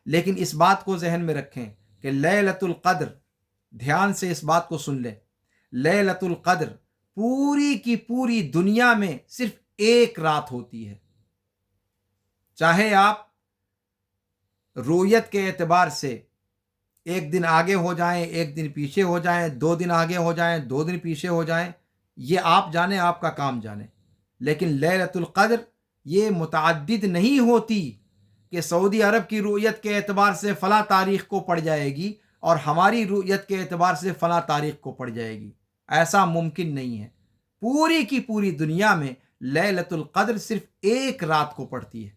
لیکن اس بات کو ذہن میں رکھیں کہ لیلۃ القدر، دھیان سے اس بات کو سن لیں، لیلۃ القدر پوری کی پوری دنیا میں صرف ایک رات ہوتی ہے۔ چاہے آپ رؤیت کے اعتبار سے ایک دن آگے ہو جائیں، ایک دن پیچھے ہو جائیں، 2 دن آگے ہو جائیں، 2 دن پیچھے ہو جائیں، یہ آپ جانیں، آپ کا کام جانیں، لیکن لیلۃ القدر یہ متعدد نہیں ہوتی کہ سعودی عرب کی رؤیت کے اعتبار سے فلاں تاریخ کو پڑ جائے گی اور ہماری رؤیت کے اعتبار سے فلاں تاریخ کو پڑ جائے گی۔ ایسا ممکن نہیں ہے۔ پوری کی پوری دنیا میں لیلۃ القدر صرف ایک رات کو پڑتی ہے،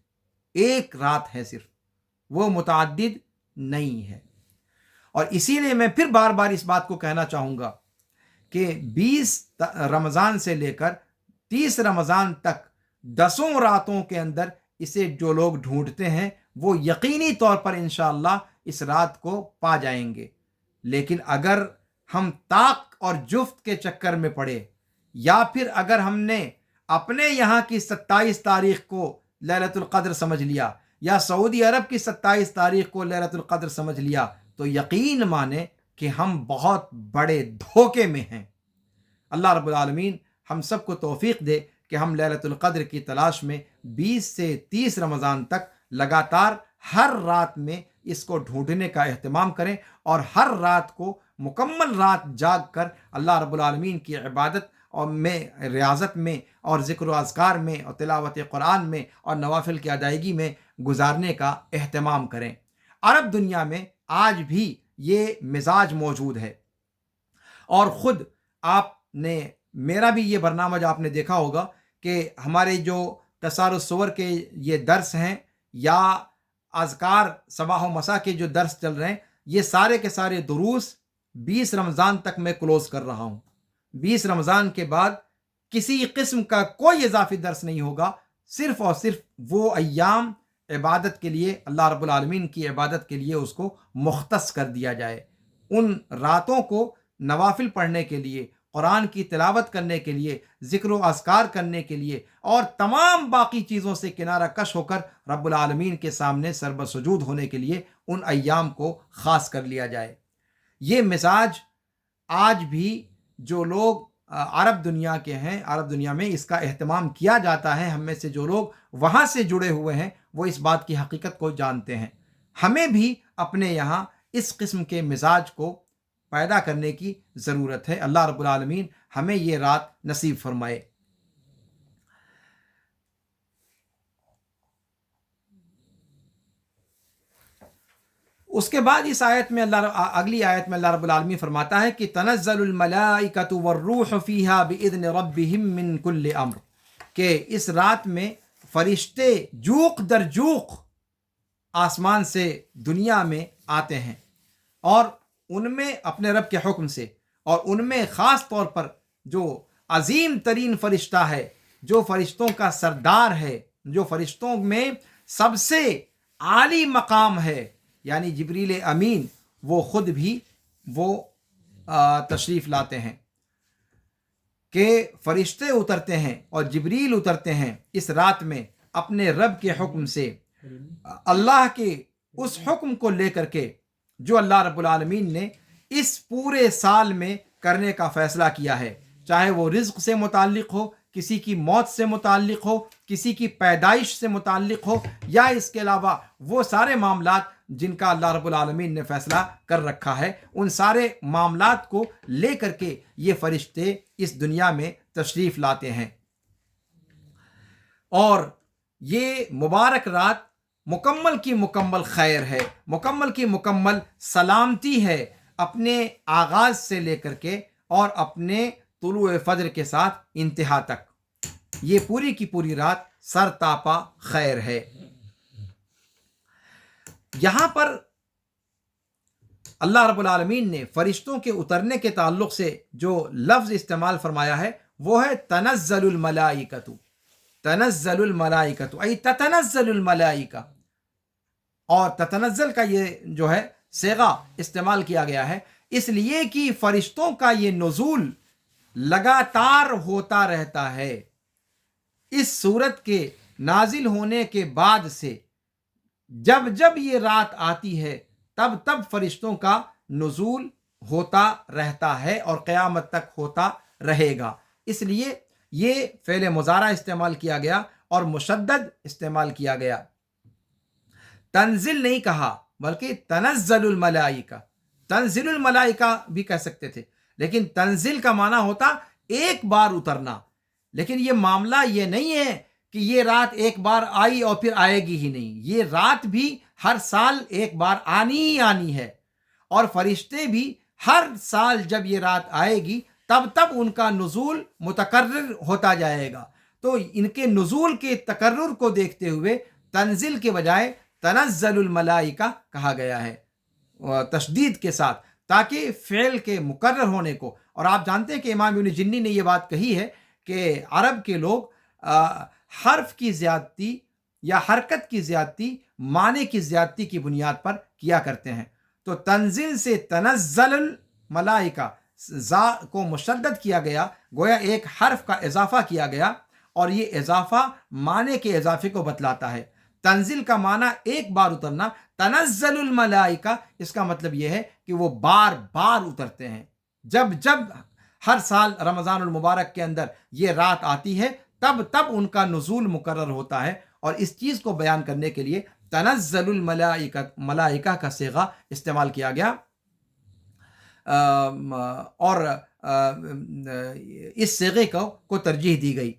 ایک رات ہے صرف، وہ متعدد نہیں ہے۔ اور اسی لیے میں پھر بار بار اس بات کو کہنا چاہوں گا کہ 20 رمضان سے لے کر 30 رمضان تک 10 راتوں کے اندر اسے جو لوگ ڈھونڈتے ہیں وہ یقینی طور پر انشاءاللہ اس رات کو پا جائیں گے۔ لیکن اگر ہم طاق اور جفت کے چکر میں پڑے، یا پھر اگر ہم نے اپنے یہاں کی 27 تاریخ کو لیلۃ القدر سمجھ لیا، یا سعودی عرب کی 27 تاریخ کو لیلۃ القدر سمجھ لیا، تو یقین مانیں کہ ہم بہت بڑے دھوکے میں ہیں۔ اللہ رب العالمین ہم سب کو توفیق دے کہ ہم لیلۃ القدر کی تلاش میں 20 سے 30 رمضان تک لگاتار ہر رات میں اس کو ڈھونڈنے کا اہتمام کریں، اور ہر رات کو مکمل رات جاگ کر اللہ رب العالمین کی عبادت اور میں ریاضت میں اور ذکر و اذکار میں اور تلاوت قرآن میں اور نوافل کی ادائیگی میں گزارنے کا اہتمام کریں۔ عرب دنیا میں آج بھی یہ مزاج موجود ہے، اور خود آپ نے میرا بھی یہ برنامج آپ نے دیکھا ہوگا کہ ہمارے جو قصار الصور کے یہ درس ہیں یا اذکار صباح و مساء کے جو درس چل رہے ہیں، یہ سارے کے سارے دروس 20 رمضان تک میں کلوز کر رہا ہوں۔ 20 رمضان کے بعد کسی قسم کا کوئی اضافی درس نہیں ہوگا، صرف اور صرف وہ ایام عبادت کے لیے، اللہ رب العالمین کی عبادت کے لیے اس کو مختص کر دیا جائے۔ ان راتوں کو نوافل پڑھنے کے لیے، قرآن کی تلاوت کرنے کے لیے، ذکر و اذکار کرنے کے لیے اور تمام باقی چیزوں سے کنارہ کش ہو کر رب العالمین کے سامنے سربسجود ہونے کے لیے ان ایام کو خاص کر لیا جائے۔ یہ مزاج آج بھی جو لوگ عرب دنیا کے ہیں، عرب دنیا میں اس کا اہتمام کیا جاتا ہے، ہم میں سے جو لوگ وہاں سے جڑے ہوئے ہیں وہ اس بات کی حقیقت کو جانتے ہیں۔ ہمیں بھی اپنے یہاں اس قسم کے مزاج کو پیدا کرنے کی ضرورت ہے۔ اللہ رب العالمین ہمیں یہ رات نصیب فرمائے۔ اس کے بعد اس آیت میں اگلی آیت میں اللہ رب العالمین فرماتا ہے کہ تنزل الملائکۃ والروح فیہا باذن ربہم من کل امر، کہ اس رات میں فرشتے جوق در جوق آسمان سے دنیا میں آتے ہیں، اور ان میں اپنے رب کے حکم سے، اور ان میں خاص طور پر جو عظیم ترین فرشتہ ہے، جو فرشتوں کا سردار ہے، جو فرشتوں میں سب سے عالی مقام ہے، یعنی جبریل امین، وہ خود بھی وہ تشریف لاتے ہیں کہ فرشتے اترتے ہیں اور جبریل اترتے ہیں اس رات میں اپنے رب کے حکم سے، اللہ کے اس حکم کو لے کر کے جو اللہ رب العالمین نے اس پورے سال میں کرنے کا فیصلہ کیا ہے، چاہے وہ رزق سے متعلق ہو، کسی کی موت سے متعلق ہو، کسی کی پیدائش سے متعلق ہو، یا اس کے علاوہ وہ سارے معاملات جن کا اللہ رب العالمین نے فیصلہ کر رکھا ہے، ان سارے معاملات کو لے کر کے یہ فرشتے اس دنیا میں تشریف لاتے ہیں۔ اور یہ مبارک رات مکمل کی مکمل خیر ہے، مکمل کی مکمل سلامتی ہے، اپنے آغاز سے لے کر کے اور اپنے طلوع فجر کے ساتھ انتہا تک یہ پوری کی پوری رات سر تاپا خیر ہے۔ یہاں پر اللہ رب العالمین نے فرشتوں کے اترنے کے تعلق سے جو لفظ استعمال فرمایا ہے وہ ہے تنزل الملائکۃ، تنزل الملائکۃ ای تتنزل الملائکہ، اور تتنزل کا یہ جو ہے صیغہ استعمال کیا گیا ہے اس لیے کہ فرشتوں کا یہ نزول لگاتار ہوتا رہتا ہے۔ اس سورت کے نازل ہونے کے بعد سے جب جب یہ رات آتی ہے تب تب فرشتوں کا نزول ہوتا رہتا ہے اور قیامت تک ہوتا رہے گا۔ اس لیے یہ فعل مضارع استعمال کیا گیا اور مشدد استعمال کیا گیا، تنزل نہیں کہا بلکہ تنزل الملائکہ، تنزل الملائکہ بھی کہہ سکتے تھے، لیکن تنزل کا معنی ہوتا ایک بار اترنا، لیکن یہ معاملہ یہ نہیں ہے کہ یہ رات ایک بار آئی اور پھر آئے گی ہی نہیں، یہ رات بھی ہر سال ایک بار آنی ہی آنی ہے، اور فرشتے بھی ہر سال جب یہ رات آئے گی تب تب ان کا نزول متکرر ہوتا جائے گا۔ تو ان کے نزول کے تکرر کو دیکھتے ہوئے تنزل کے بجائے تنزل الملائکہ کہا گیا ہے تشدید کے ساتھ، تاکہ فعل کے مکرر ہونے کو، اور آپ جانتے ہیں کہ امام ابن جنی نے یہ بات کہی ہے کہ عرب کے لوگ حرف کی زیادتی یا حرکت کی زیادتی معنی کی زیادتی کی بنیاد پر کیا کرتے ہیں، تو تنزل سے تنزل الملائکہ زا کو مشدد کیا گیا، گویا ایک حرف کا اضافہ کیا گیا، اور یہ اضافہ معنی کے اضافے کو بتلاتا ہے۔ تنزل کا معنی ایک بار اترنا، تنزل الملائکہ اس کا مطلب یہ ہے کہ وہ بار بار اترتے ہیں، جب جب ہر سال رمضان المبارک کے اندر یہ رات آتی ہے تب تب ان کا نزول مقرر ہوتا ہے، اور اس چیز کو بیان کرنے کے لیے تنزل الملائکہ ملائکہ کا صیغہ استعمال کیا گیا۔ اور اس صیغے کو ترجیح دی گئی۔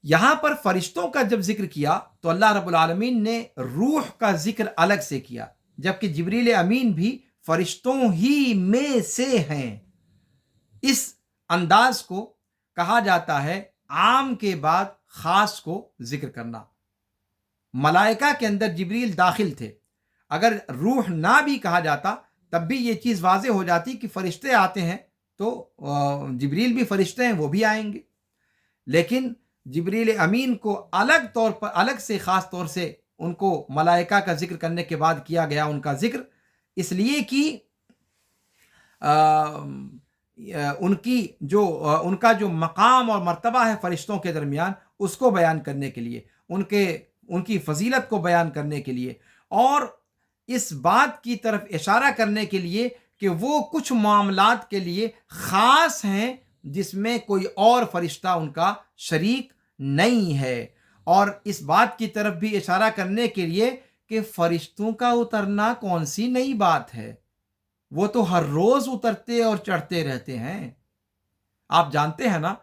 یہاں پر فرشتوں کا جب ذکر کیا تو اللہ رب العالمین نے روح کا ذکر الگ سے کیا، جبکہ جبریل امین بھی فرشتوں ہی میں سے ہیں۔ اس انداز کو کہا جاتا ہے عام کے بعد خاص کو ذکر کرنا۔ ملائکہ کے اندر جبریل داخل تھے، اگر روح نہ بھی کہا جاتا تب بھی یہ چیز واضح ہو جاتی کہ فرشتے آتے ہیں تو جبریل بھی فرشتے ہیں، وہ بھی آئیں گے۔ لیکن جبریل امین کو الگ طور پر، الگ سے خاص طور سے ان کو ملائکہ کا ذکر کرنے کے بعد کیا گیا ان کا ذکر، اس لیے کہ ان کا جو مقام اور مرتبہ ہے فرشتوں کے درمیان، اس کو بیان کرنے کے لیے، ان کی فضیلت کو بیان کرنے کے لیے، اور اس بات کی طرف اشارہ کرنے کے لیے کہ وہ کچھ معاملات کے لیے خاص ہیں جس میں کوئی اور فرشتہ ان کا شریک نہیں ہے، اور اس بات کی طرف بھی اشارہ کرنے کے لیے کہ فرشتوں کا اترنا کون سی نئی بات ہے، وہ تو ہر روز اترتے اور چڑھتے رہتے ہیں۔ آپ جانتے ہیں نا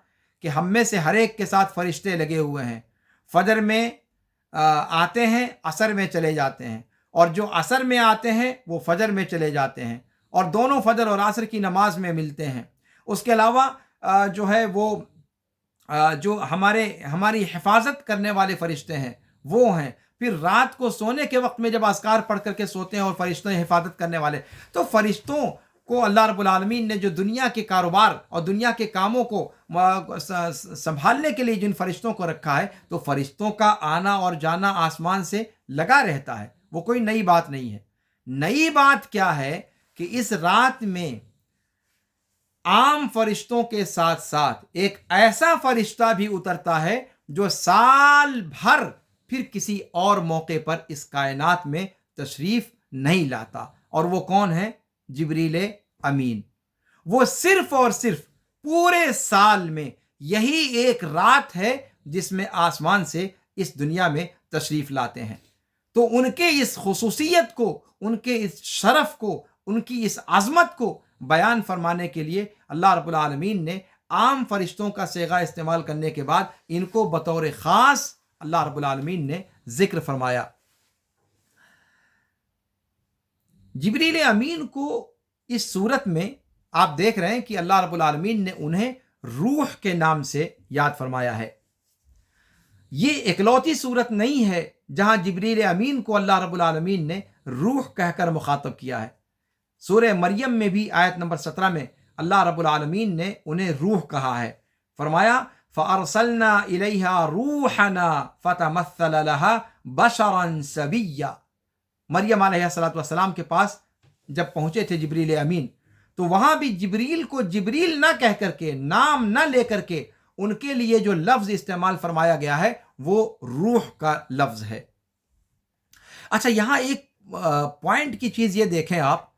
کہ ہم میں سے ہر ایک کے ساتھ فرشتے لگے ہوئے ہیں، فجر میں آتے ہیں، عصر میں چلے جاتے ہیں، اور جو عصر میں آتے ہیں وہ فجر میں چلے جاتے ہیں، اور دونوں فجر اور عصر کی نماز میں ملتے ہیں۔ اس کے علاوہ جو ہے وہ جو ہماری حفاظت کرنے والے فرشتے ہیں وہ ہیں، پھر رات کو سونے کے وقت میں جب اذکار پڑھ کر کے سوتے ہیں اور فرشتے حفاظت کرنے والے، تو فرشتوں کو اللہ رب العالمین نے جو دنیا کے کاروبار اور دنیا کے کاموں کو سنبھالنے کے لیے جن فرشتوں کو رکھا ہے، تو فرشتوں کا آنا اور جانا آسمان سے لگا رہتا ہے، وہ کوئی نئی بات نہیں ہے۔ نئی بات کیا ہے کہ اس رات میں عام فرشتوں کے ساتھ ساتھ ایک ایسا فرشتہ بھی اترتا ہے جو سال بھر پھر کسی اور موقع پر اس کائنات میں تشریف نہیں لاتا، اور وہ کون ہے؟ جبریل امین۔ وہ صرف اور صرف پورے سال میں یہی ایک رات ہے جس میں آسمان سے اس دنیا میں تشریف لاتے ہیں۔ تو ان کے اس خصوصیت کو، ان کے اس شرف کو، ان کی اس عظمت کو بیان فرمانے کے لیے اللہ رب العالمین نے عام فرشتوں کا صیغہ استعمال کرنے کے بعد ان کو بطور خاص اللہ رب العالمین نے ذکر فرمایا۔ جبریل امین کو اس صورت میں آپ دیکھ رہے ہیں کہ اللہ رب العالمین نے انہیں روح کے نام سے یاد فرمایا ہے۔ یہ اکلوتی صورت نہیں ہے جہاں جبریل امین کو اللہ رب العالمین نے روح کہہ کر مخاطب کیا ہے۔ سورہ مریم میں بھی آیت نمبر 17 میں اللہ رب العالمین نے انہیں روح کہا ہے، فرمایا فَأَرْسَلْنَا إِلَيْهَا رُوحَنَا فَتَمَثَّلَ لَهَا بَشَرًا سَوِيًّا۔ مریم علیہ السلام کے پاس جب پہنچے تھے جبریل امین، تو وہاں بھی جبریل کو جبریل نہ کہہ کر کے، نام نہ لے کر کے، ان کے لیے جو لفظ استعمال فرمایا گیا ہے وہ روح کا لفظ ہے۔ اچھا، یہاں ایک پوائنٹ کی چیز یہ دیکھیں آپ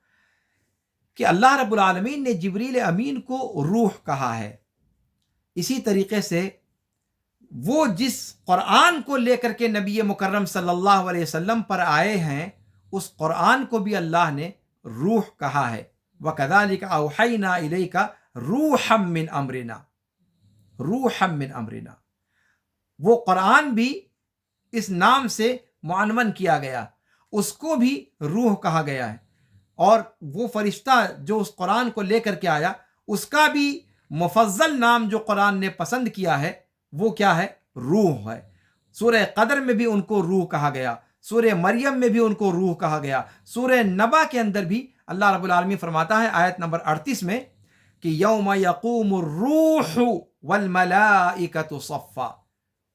کہ اللہ رب العالمین نے جبریل امین کو روح کہا ہے، اسی طریقے سے وہ جس قرآن کو لے کر کے نبی مکرم صلی اللہ علیہ وسلم پر آئے ہیں، اس قرآن کو بھی اللہ نے روح کہا ہے۔ وَكَذَلِكَ أَوْحَيْنَا إِلَيْكَ رُوحًا مِّنْ أَمْرِنَا، روحًا من امرنا، وہ قرآن بھی اس نام سے معنون کیا گیا، اس کو بھی روح کہا گیا ہے، اور وہ فرشتہ جو اس قرآن کو لے کر کے آیا، اس کا بھی مفضل نام جو قرآن نے پسند کیا ہے وہ کیا ہے؟ روح ہے۔ سورہ قدر میں بھی ان کو روح کہا گیا، سورہ مریم میں بھی ان کو روح کہا گیا، سورہ نبا کے اندر بھی اللہ رب العالمین فرماتا ہے آیت نمبر 38 میں کہ یوم یقوم الروح والملائکۃ صفا،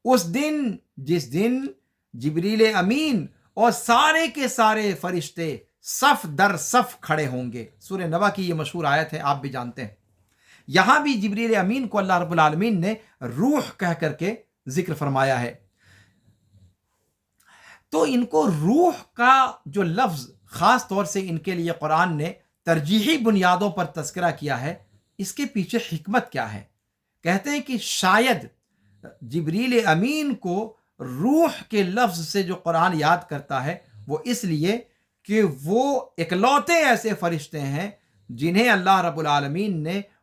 اس دن جس دن جبریل امین اور سارے کے سارے فرشتے صف در صف کھڑے ہوں گے۔ سورہ نبا کی یہ مشہور آیت ہے، آپ بھی جانتے ہیں۔ یہاں بھی جبریل امین کو اللہ رب العالمین نے روح کہہ کر کے ذکر فرمایا ہے۔ تو ان کو روح کا جو لفظ خاص طور سے ان کے لیے قرآن نے ترجیحی بنیادوں پر تذکرہ کیا ہے، اس کے پیچھے حکمت کیا ہے؟ کہتے ہیں کہ شاید جبریل امین کو روح کے لفظ سے جو قرآن یاد کرتا ہے وہ اس لیے کہ وہ اکلوتے ایسے فرشتے ہیں جنہیں اللہ رب العالمین نے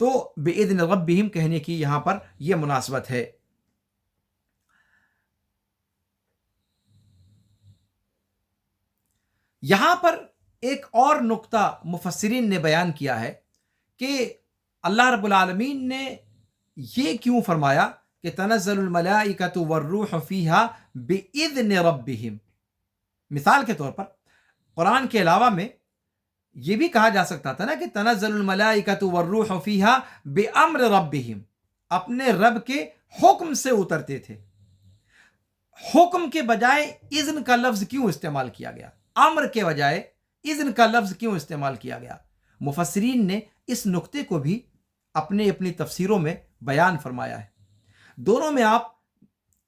تو بِإِذْنِ رَبِّهِمْ کہنے کی یہاں پر یہ مناسبت ہے۔ یہاں پر ایک اور نقطہ مفسرین نے بیان کیا ہے کہ اللہ رب العالمین نے یہ کیوں فرمایا کہ تنزل الملائکۃ والروح فیہا بِإِذْنِ رَبِّهِمْ۔ مثال کے طور پر قرآن کے علاوہ میں یہ بھی کہا جا سکتا تھا نا کہ تنزل الملائکۃ والروح فیہا بِأَمْرِ رَبِّهِمْ، اپنے رب کے حکم سے اترتے تھے۔ حکم کے بجائے اذن کا لفظ کیوں استعمال کیا گیا؟ امر کے بجائے اذن کا لفظ کیوں استعمال کیا گیا؟ مفسرین نے اس نقطے کو بھی اپنی تفسیروں میں بیان فرمایا ہے۔ دونوں میں آپ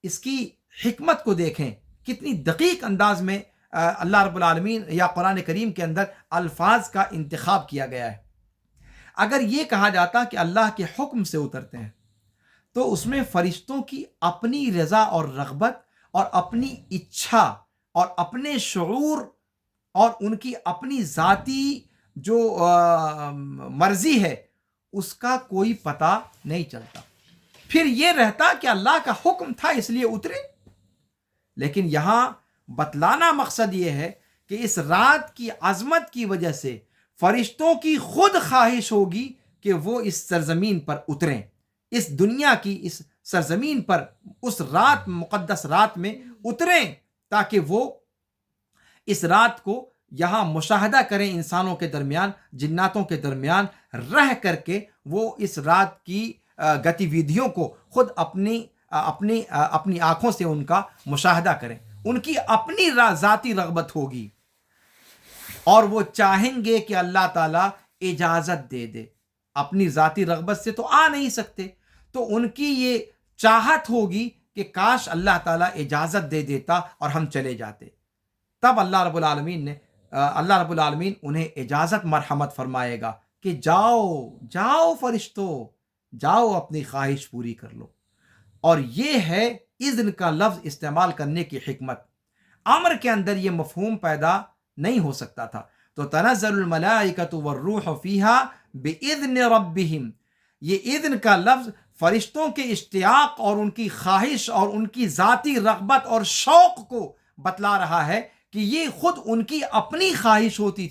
اس کی حکمت کو دیکھیں، کتنی دقیق انداز میں اللہ رب العالمین یا قرآن کریم کے اندر الفاظ کا انتخاب کیا گیا ہے۔ اگر یہ کہا جاتا کہ اللہ کے حکم سے اترتے ہیں تو اس میں فرشتوں کی اپنی رضا اور رغبت اور اپنی اچھا اور اپنے شعور اور ان کی اپنی ذاتی جو مرضی ہے اس کا کوئی پتہ نہیں چلتا۔ پھر یہ رہتا کہ اللہ کا حکم تھا اس لیے اترے۔ لیکن یہاں بتلانا مقصد یہ ہے کہ اس رات کی عظمت کی وجہ سے فرشتوں کی خود خواہش ہوگی کہ وہ اس سرزمین پر اتریں، اس دنیا کی اس سرزمین پر اس رات، مقدس رات میں اتریں، تاکہ وہ اس رات کو یہاں مشاہدہ کریں، انسانوں کے درمیان، جناتوں کے درمیان رہ کر کے وہ اس رات کی گتی ویدھیوں کو خود اپنی آنکھوں سے ان کا مشاہدہ کریں۔ ان کی اپنی ذاتی رغبت ہوگی اور وہ چاہیں گے کہ اللہ تعالیٰ اجازت دے دے۔ اپنی ذاتی رغبت سے تو آ نہیں سکتے، تو ان کی یہ چاہت ہوگی کہ کاش اللہ تعالیٰ اجازت دے دیتا اور ہم چلے جاتے۔ تب اللہ رب العالمین انہیں اجازت مرحمت فرمائے گا کہ جاؤ فرشتو، جاؤ اپنی خواہش پوری کر لو۔ اور یہ ہے اذن کا لفظ استعمال کرنے کی حکمت۔ امر کے اندر یہ مفہوم پیدا نہیں ہو سکتا تھا۔ تو تنزل الملائکۃ والروح فیہا بِإِذْنِ رَبِّهِمْ، یہ اذن کا لفظ فرشتوں کے اشتیاق اور ان کی خواہش اور ان کی ذاتی رغبت اور شوق کو بتلا رہا ہے کہ یہ خود ان کی اپنی خواہش ہوتی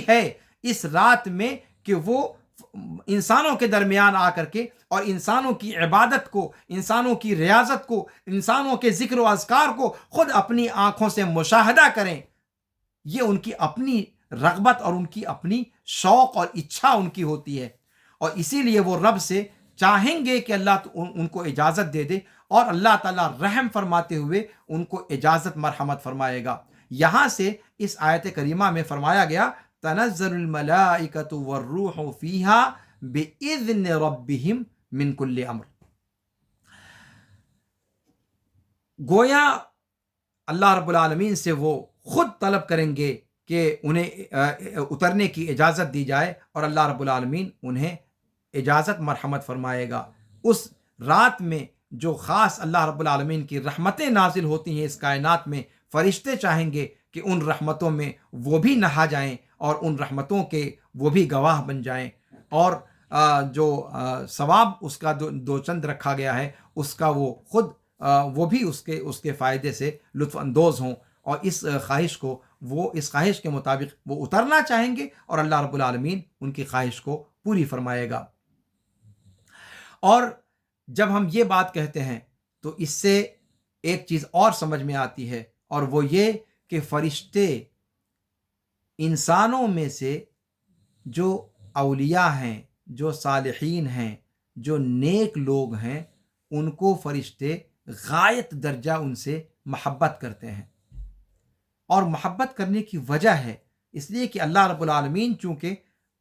ہے اس رات میں کہ وہ انسانوں کے درمیان آ کر کے اور انسانوں کی عبادت کو، انسانوں کی ریاضت کو، انسانوں کے ذکر و اذکار کو خود اپنی آنکھوں سے مشاہدہ کریں۔ یہ ان کی اپنی رغبت اور ان کی اپنی شوق اور اچھا ان کی ہوتی ہے، اور اسی لیے وہ رب سے چاہیں گے کہ اللہ ان کو اجازت دے دے، اور اللہ تعالیٰ رحم فرماتے ہوئے ان کو اجازت مرحمت فرمائے گا۔ یہاں سے اس آیت کریمہ میں فرمایا گیا تنزل الملائکۃ والروح فیہا بِإِذْنِ رَبِّهِمْ من کل امر۔ گویا اللہ رب العالمین سے وہ خود طلب کریں گے کہ انہیں اترنے کی اجازت دی جائے، اور اللہ رب العالمین انہیں اجازت مرحمت فرمائے گا۔ اس رات میں جو خاص اللہ رب العالمین کی رحمتیں نازل ہوتی ہیں اس کائنات میں، فرشتے چاہیں گے کہ ان رحمتوں میں وہ بھی نہا جائیں اور ان رحمتوں کے وہ بھی گواہ بن جائیں، اور جو ثواب اس کا دو چند رکھا گیا ہے اس کا وہ خود وہ بھی اس کے فائدے سے لطف اندوز ہوں، اور اس خواہش کے مطابق وہ اترنا چاہیں گے، اور اللہ رب العالمین ان کی خواہش کو پوری فرمائے گا۔ اور جب ہم یہ بات کہتے ہیں تو اس سے ایک چیز اور سمجھ میں آتی ہے، اور وہ یہ کہ فرشتے انسانوں میں سے جو اولیاء ہیں، جو صالحین ہیں، جو نیک لوگ ہیں، ان کو فرشتے غایت درجہ ان سے محبت کرتے ہیں۔ اور محبت کرنے کی وجہ ہے اس لیے کہ اللہ رب العالمین چونکہ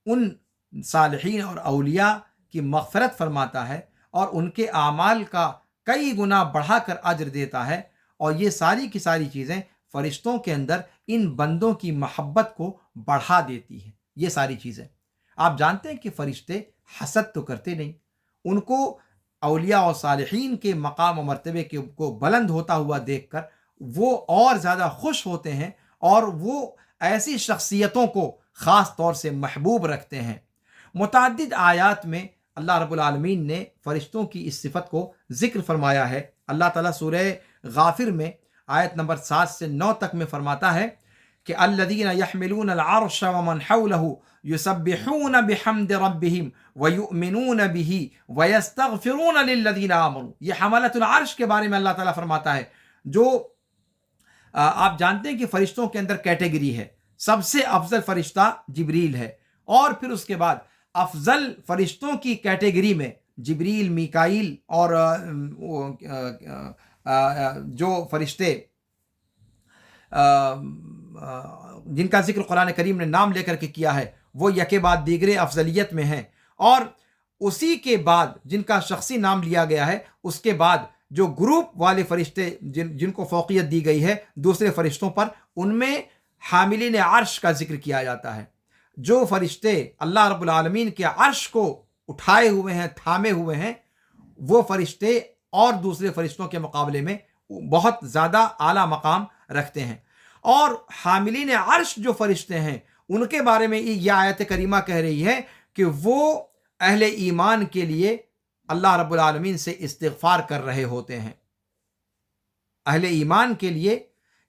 ان صالحین اور اولیاء کی مغفرت فرماتا ہے اور ان کے اعمال کا کئی گنا بڑھا کر اجر دیتا ہے، اور یہ ساری کی ساری چیزیں فرشتوں کے اندر ان بندوں کی محبت کو بڑھا دیتی ہے۔ یہ ساری چیزیں آپ جانتے ہیں کہ فرشتے حسد تو کرتے نہیں، ان کو اولیاء اور صالحین کے مقام و مرتبے کو بلند ہوتا ہوا دیکھ کر وہ اور زیادہ خوش ہوتے ہیں، اور وہ ایسی شخصیتوں کو خاص طور سے محبوب رکھتے ہیں۔ متعدد آیات میں اللہ رب العالمین نے فرشتوں کی اس صفت کو ذکر فرمایا ہے۔ اللہ تعالیٰ سورہ غافر میں آیت نمبر 7 سے 9 تک میں فرماتا ہے کہ الذین یحملون العرش ومن حولہ یسبحون بحمد ربہم ویؤمنون بہ ویستغفرون للذین آمنوا۔ یہ حملۃ العرش کے بارے میں اللہ تعالیٰ فرماتا ہے، جو آپ جانتے ہیں کہ فرشتوں کے اندر کیٹیگری ہے۔ سب سے افضل فرشتہ جبریل ہے، اور پھر اس کے بعد افضل فرشتوں کی کیٹیگری میں جبریل، میکائیل اور جو فرشتے جن کا ذکر قرآن کریم نے نام لے کر کے کیا ہے، وہ یکے بعد دیگرے افضلیت میں ہیں، اور اسی کے بعد جن کا شخصی نام لیا گیا ہے، اس کے بعد جو گروپ والے فرشتے جن کو فوقیت دی گئی ہے دوسرے فرشتوں پر، ان میں حاملین عرش کا ذکر کیا جاتا ہے۔ جو فرشتے اللہ رب العالمین کے عرش کو اٹھائے ہوئے ہیں، تھامے ہوئے ہیں، وہ فرشتے اور دوسرے فرشتوں کے مقابلے میں بہت زیادہ اعلیٰ مقام رکھتے ہیں۔ اور حاملین عرش جو فرشتے ہیں، ان کے بارے میں یہ آیت کریمہ کہہ رہی ہے کہ وہ اہل ایمان کے لیے اللہ رب العالمین سے استغفار کر رہے ہوتے ہیں۔ اہل ایمان کے لیے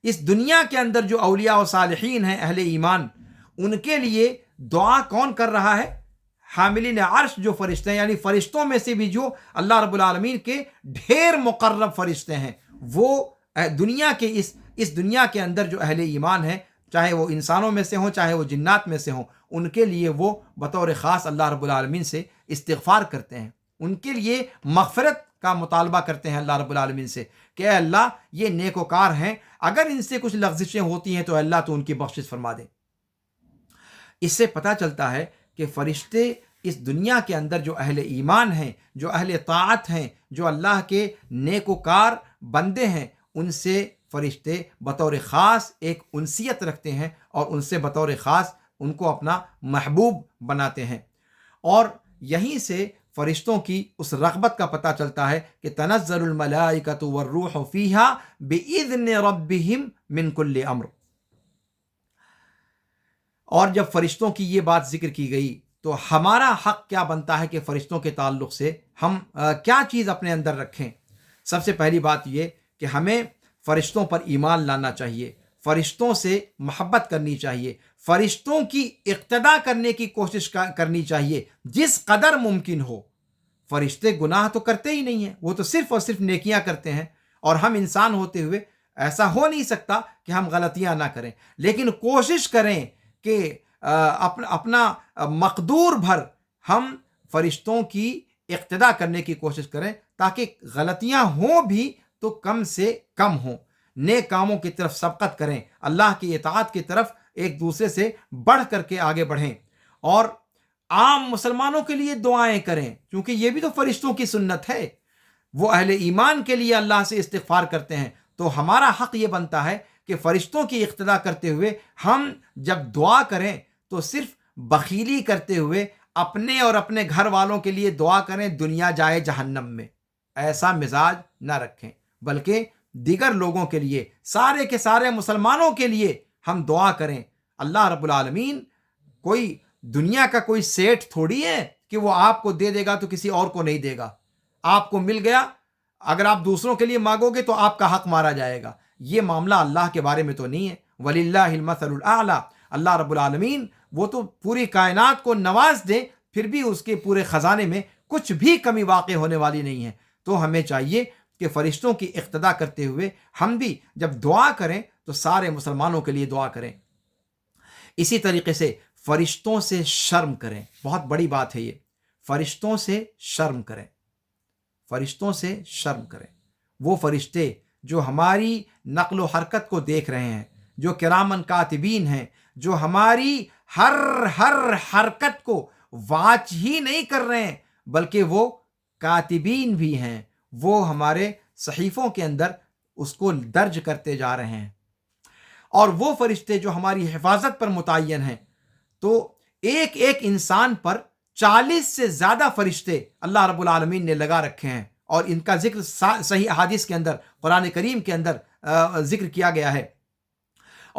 اس دنیا کے اندر جو اولیاء و صالحین ہیں، اہل ایمان، ان کے لیے دعا کون کر رہا ہے؟ حاملین عرش جو فرشتے ہیں، یعنی فرشتوں میں سے بھی جو اللہ رب العالمین کے ڈھیر مقرب فرشتے ہیں، وہ دنیا کے اس دنیا کے اندر جو اہل ایمان ہیں، چاہے وہ انسانوں میں سے ہوں چاہے وہ جنات میں سے ہوں، ان کے لیے وہ بطور خاص اللہ رب العالمین سے استغفار کرتے ہیں، ان کے لیے مغفرت کا مطالبہ کرتے ہیں اللہ رب العالمین سے کہ اے اللہ یہ نیکوکار ہیں، اگر ان سے کچھ لغزشیں ہوتی ہیں تو اللہ تو ان کی بخشش فرما دے۔ اس سے پتہ چلتا ہے کہ فرشتے اس دنیا کے اندر جو اہل ایمان ہیں، جو اہل طاعت ہیں، جو اللہ کے نیکوکار بندے ہیں، ان سے فرشتے بطور خاص ایک انسیت رکھتے ہیں، اور ان سے بطور خاص ان کو اپنا محبوب بناتے ہیں۔ اور یہیں سے فرشتوں کی اس رغبت کا پتہ چلتا ہے کہ تنزل الملائکۃ والروح فیہا بإذن ربہم من کل امر۔ اور جب فرشتوں کی یہ بات ذکر کی گئی تو ہمارا حق کیا بنتا ہے کہ فرشتوں کے تعلق سے ہم کیا چیز اپنے اندر رکھیں؟ سب سے پہلی بات یہ کہ ہمیں فرشتوں پر ایمان لانا چاہیے، فرشتوں سے محبت کرنی چاہیے، فرشتوں کی اقتداء کرنے کی کوشش کرنی چاہیے جس قدر ممکن ہو۔ فرشتے گناہ تو کرتے ہی نہیں ہیں، وہ تو صرف اور صرف نیکیاں کرتے ہیں، اور ہم انسان ہوتے ہوئے ایسا ہو نہیں سکتا کہ ہم غلطیاں نہ کریں، لیکن کوشش کریں کہ اپنا مقدور بھر ہم فرشتوں کی اقتداء کرنے کی کوشش کریں، تاکہ غلطیاں ہوں بھی تو کم سے کم ہوں، نیک کاموں کی طرف سبقت کریں، اللہ کی اطاعت کی طرف ایک دوسرے سے بڑھ کر کے آگے بڑھیں، اور عام مسلمانوں کے لیے دعائیں کریں، کیونکہ یہ بھی تو فرشتوں کی سنت ہے۔ وہ اہل ایمان کے لیے اللہ سے استغفار کرتے ہیں، تو ہمارا حق یہ بنتا ہے کہ فرشتوں کی اقتداء کرتے ہوئے ہم جب دعا کریں تو صرف بخیلی کرتے ہوئے اپنے اور اپنے گھر والوں کے لیے دعا کریں دنیا جائے جہنم میں، ایسا مزاج نہ رکھیں، بلکہ دیگر لوگوں کے لیے، سارے کے سارے مسلمانوں کے لیے ہم دعا کریں۔ اللہ رب العالمین کوئی دنیا کا کوئی سیٹھ تھوڑی ہے کہ وہ آپ کو دے دے گا تو کسی اور کو نہیں دے گا۔ آپ کو مل گیا، اگر آپ دوسروں کے لیے مانگو گے تو آپ کا حق مارا جائے گا۔ یہ معاملہ اللہ کے بارے میں تو نہیں ہے۔ وَلِلَّهِ الْمَثَلُ الْأَعْلَى، اللہ رب العالمین وہ تو پوری کائنات کو نواز دے، پھر بھی اس کے پورے خزانے میں کچھ بھی کمی واقع ہونے والی نہیں ہے۔ تو ہمیں چاہیے کہ فرشتوں کی اقتداء کرتے ہوئے ہم بھی جب دعا کریں تو سارے مسلمانوں کے لیے دعا کریں۔ اسی طریقے سے فرشتوں سے شرم کریں، بہت بڑی بات ہے یہ، فرشتوں سے شرم کریں، فرشتوں سے شرم کریں۔ وہ فرشتے جو ہماری نقل و حرکت کو دیکھ رہے ہیں، جو کرامن کاتبین ہیں، جو ہماری ہر حرکت کو واچ ہی نہیں کر رہے ہیں بلکہ وہ کاتبین بھی ہیں، وہ ہمارے صحیفوں کے اندر اس کو درج کرتے جا رہے ہیں۔ اور وہ فرشتے جو ہماری حفاظت پر متعین ہیں، تو ایک ایک انسان پر 40 سے زیادہ فرشتے اللہ رب العالمین نے لگا رکھے ہیں، اور ان کا ذکر صحیح احادیث کے اندر، قرآن کریم کے اندر ذکر کیا گیا ہے۔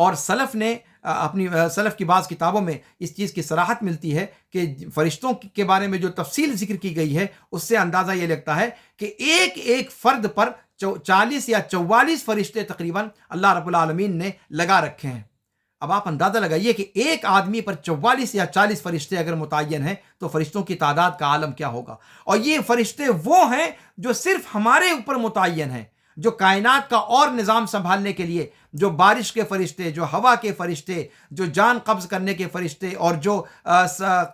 اور سلف نے اپنی سلف کی بعض کتابوں میں اس چیز کی صراحت ملتی ہے کہ فرشتوں کے بارے میں جو تفصیل ذکر کی گئی ہے اس سے اندازہ یہ لگتا ہے کہ ایک ایک فرد پر 40 یا 44 فرشتے تقریباً اللہ رب العالمین نے لگا رکھے ہیں۔ اب آپ اندازہ لگائیے کہ ایک آدمی پر 44 یا 40 فرشتے اگر متعین ہیں تو فرشتوں کی تعداد کا عالم کیا ہوگا۔ اور یہ فرشتے وہ ہیں جو صرف ہمارے اوپر متعین ہیں، جو کائنات کا اور نظام سنبھالنے کے لیے، جو بارش کے فرشتے، جو ہوا کے فرشتے، جو جان قبض کرنے کے فرشتے، اور جو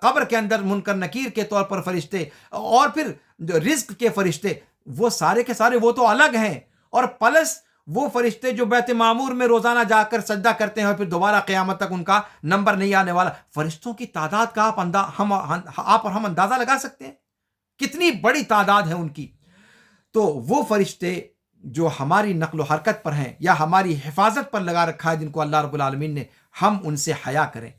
قبر کے اندر منکر نکیر کے طور پر فرشتے، اور پھر جو رزق کے فرشتے، وہ سارے کے سارے وہ تو الگ ہیں، اور پلس وہ فرشتے جو بیت معمور میں روزانہ جا کر سجدہ کرتے ہیں اور پھر دوبارہ قیامت تک ان کا نمبر نہیں آنے والا۔ فرشتوں کی تعداد کا آپ اور ہم اندازہ لگا سکتے ہیں کتنی بڑی تعداد ہے ان کی۔ تو وہ فرشتے جو ہماری نقل و حرکت پر ہیں یا ہماری حفاظت پر لگا رکھا ہے، جن کو اللہ رب العالمین نے، ہم ان سے حیا کریں۔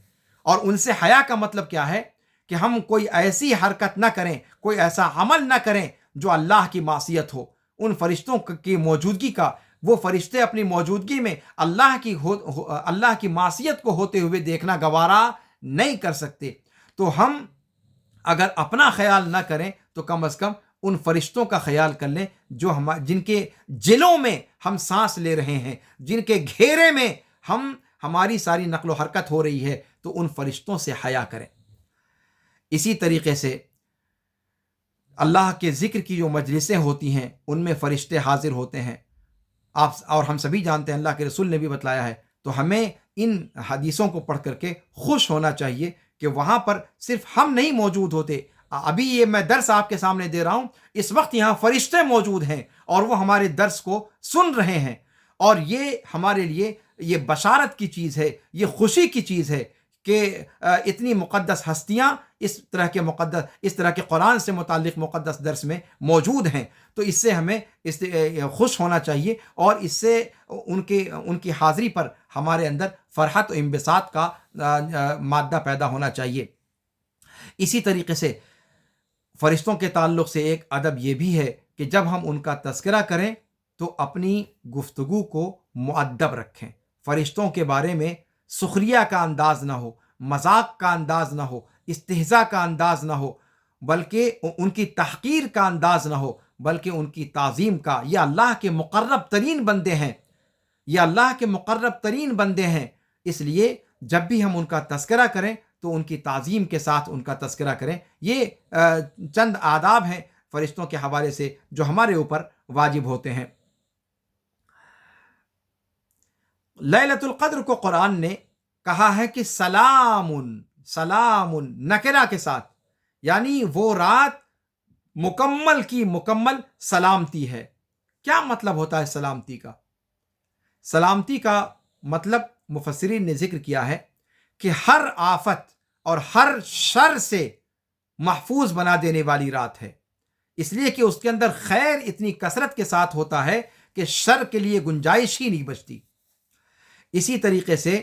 اور ان سے حیا کا مطلب کیا ہے کہ ہم کوئی ایسی حرکت نہ کریں، کوئی ایسا عمل نہ کریں جو اللہ کی معصیت ہو۔ ان فرشتوں کی موجودگی کا، وہ فرشتے اپنی موجودگی میں اللہ کی معصیت کو ہوتے ہوئے دیکھنا گوارا نہیں کر سکتے۔ تو ہم اگر اپنا خیال نہ کریں تو کم از کم ان فرشتوں کا خیال کر لیں جن کے جلوں میں ہم سانس لے رہے ہیں، جن کے گھیرے میں ہماری ساری نقل و حرکت ہو رہی ہے، تو ان فرشتوں سے حیا کریں۔ اسی طریقے سے اللہ کے ذکر کی جو مجلسیں ہوتی ہیں ان میں فرشتے حاضر ہوتے ہیں، آپ اور ہم سبھی جانتے ہیں، اللہ کے رسول نے بھی بتلایا ہے۔ تو ہمیں ان حدیثوں کو پڑھ کر کے خوش ہونا چاہیے کہ وہاں پر صرف ہم نہیں موجود ہوتے۔ ابھی یہ میں درس آپ کے سامنے دے رہا ہوں، اس وقت یہاں فرشتے موجود ہیں اور وہ ہمارے درس کو سن رہے ہیں، اور یہ ہمارے لیے یہ بشارت کی چیز ہے، یہ خوشی کی چیز ہے کہ اتنی مقدس ہستیاں اس طرح کے قرآن سے متعلق مقدس درس میں موجود ہیں۔ تو اس سے ہمیں خوش ہونا چاہیے، اور اس سے ان کی حاضری پر ہمارے اندر فرحت و انبساط کا مادہ پیدا ہونا چاہیے۔ اسی طریقے سے فرشتوں کے تعلق سے ایک ادب یہ بھی ہے کہ جب ہم ان کا تذکرہ کریں تو اپنی گفتگو کو مؤدب رکھیں۔ فرشتوں کے بارے میں سخریہ کا انداز نہ ہو، مذاق کا انداز نہ ہو، استہزاء کا انداز نہ ہو، بلکہ ان کی تحقیر کا انداز نہ ہو، بلکہ ان کی تعظیم کا۔ یہ اللہ کے مقرب ترین بندے ہیں، یہ اللہ کے مقرب ترین بندے ہیں، اس لیے جب بھی ہم ان کا تذکرہ کریں تو ان کی تعظیم کے ساتھ ان کا تذکرہ کریں۔ یہ چند آداب ہیں فرشتوں کے حوالے سے جو ہمارے اوپر واجب ہوتے ہیں۔ لیلۃ القدر کو قرآن نے کہا ہے کہ سلام نکرہ کے ساتھ، یعنی وہ رات مکمل کی مکمل سلامتی ہے۔ کیا مطلب ہوتا ہے سلامتی کا؟ سلامتی کا مطلب مفسرین نے ذکر کیا ہے کہ ہر آفت اور ہر شر سے محفوظ بنا دینے والی رات ہے، اس لیے کہ اس کے اندر خیر اتنی کثرت کے ساتھ ہوتا ہے کہ شر کے لیے گنجائش ہی نہیں بچتی۔ اسی طریقے سے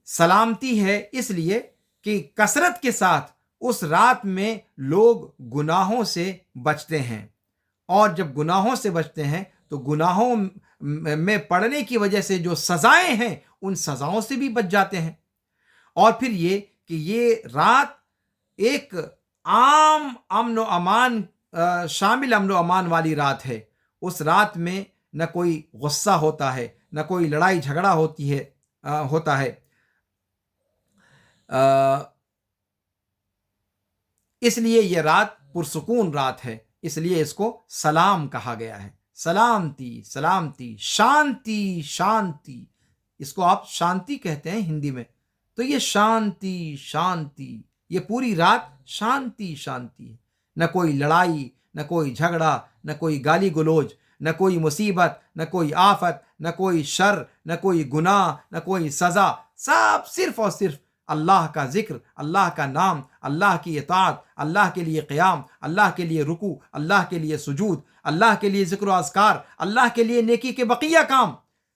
سلامتی ہے اس لیے کہ کثرت کے ساتھ اس رات میں لوگ گناہوں سے بچتے ہیں، اور جب گناہوں سے بچتے ہیں تو گناہوں میں پڑنے کی وجہ سے جو سزائیں ہیں ان سزاؤں سے بھی بچ جاتے ہیں۔ اور پھر یہ کہ یہ رات ایک عام امن و امان، شامل امن و امان والی رات ہے۔ اس رات میں نہ کوئی غصہ ہوتا ہے، نہ کوئی لڑائی جھگڑا ہوتا ہے۔ اس لیے یہ رات پرسکون رات ہے، اس لیے اس کو سلام کہا گیا ہے۔ سلامتی، شانتی، اس کو آپ شانتی کہتے ہیں ہندی میں، تو یہ شانتی، یہ پوری رات شانتی ہے۔ نہ کوئی لڑائی، نہ کوئی جھگڑا، نہ کوئی گالی گلوچ، نہ کوئی مصیبت، نہ کوئی آفت، نہ کوئی شر، نہ کوئی گناہ، نہ کوئی سزا، سب صرف اور صرف اللہ کا ذکر، اللہ کا نام، اللہ کی اطاعت، اللہ کے لیے قیام، اللہ کے لیے رکوع، اللہ کے لیے سجود، اللہ کے لیے ذکر و اذکار، اللہ کے لیے نیکی کے بقیہ کام۔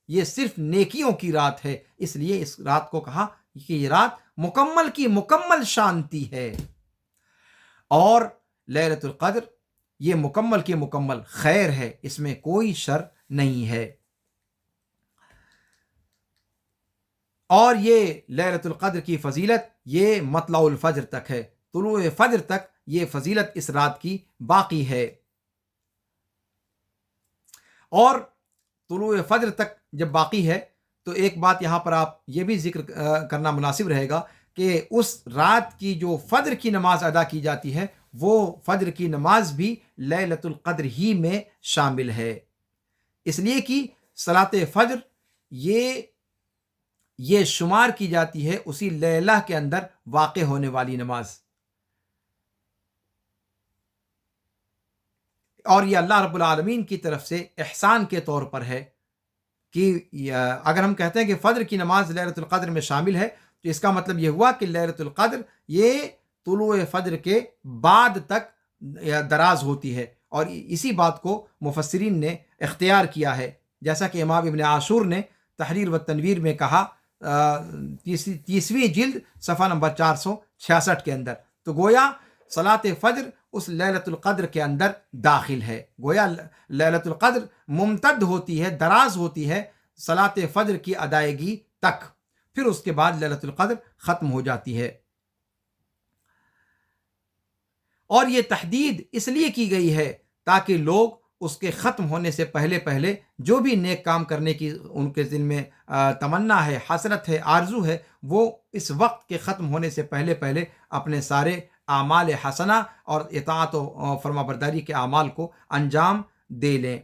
یہ صرف نیکیوں کی رات ہے، اس لیے اس رات کو کہا کہ یہ رات مکمل کی مکمل شانتی ہے۔ اور لیلۃ القدر یہ مکمل کی مکمل خیر ہے، اس میں کوئی شر نہیں ہے۔ اور یہ لیلۃ القدر کی فضیلت یہ مطلع الفجر تک ہے، طلوع فجر تک یہ فضیلت اس رات کی باقی ہے۔ اور طلوع فجر تک جب باقی ہے تو ایک بات یہاں پر آپ یہ بھی ذکر کرنا مناسب رہے گا کہ اس رات کی جو فجر کی نماز ادا کی جاتی ہے وہ فجر کی نماز بھی لیلۃ القدر ہی میں شامل ہے، اس لیے کہ صلاۃ فجر یہ شمار کی جاتی ہے اسی لیلہ کے اندر واقع ہونے والی نماز، اور یہ اللہ رب العالمین کی طرف سے احسان کے طور پر ہے کہ اگر ہم کہتے ہیں کہ فجر کی نماز لیلۃ القدر میں شامل ہے تو اس کا مطلب یہ ہوا کہ لیلۃ القدر یہ طلوع فجر کے بعد تک دراز ہوتی ہے، اور اسی بات کو مفسرین نے اختیار کیا ہے، جیسا کہ امام ابن عاشور نے تحریر و تنویر میں کہا 30ویں جلد صفحہ نمبر 466 کے اندر، تو گویا صلاۃ فجر اس لیلۃ القدر کے اندر داخل ہے، گویا لیلۃ القدر ممتد ہوتی ہے، دراز ہوتی ہے صلاۃ فجر کی ادائیگی تک، پھر اس کے بعد لیلۃ القدر ختم ہو جاتی ہے۔ اور یہ تحدید اس لیے کی گئی ہے تاکہ لوگ اس کے ختم ہونے سے پہلے پہلے جو بھی نیک کام کرنے کی ان کے دل میں تمنا ہے، حسرت ہے، آرزو ہے، وہ اس وقت کے ختم ہونے سے پہلے پہلے اپنے سارے اعمال حسنہ اور اطاعت و فرما برداری کے اعمال کو انجام دے لیں۔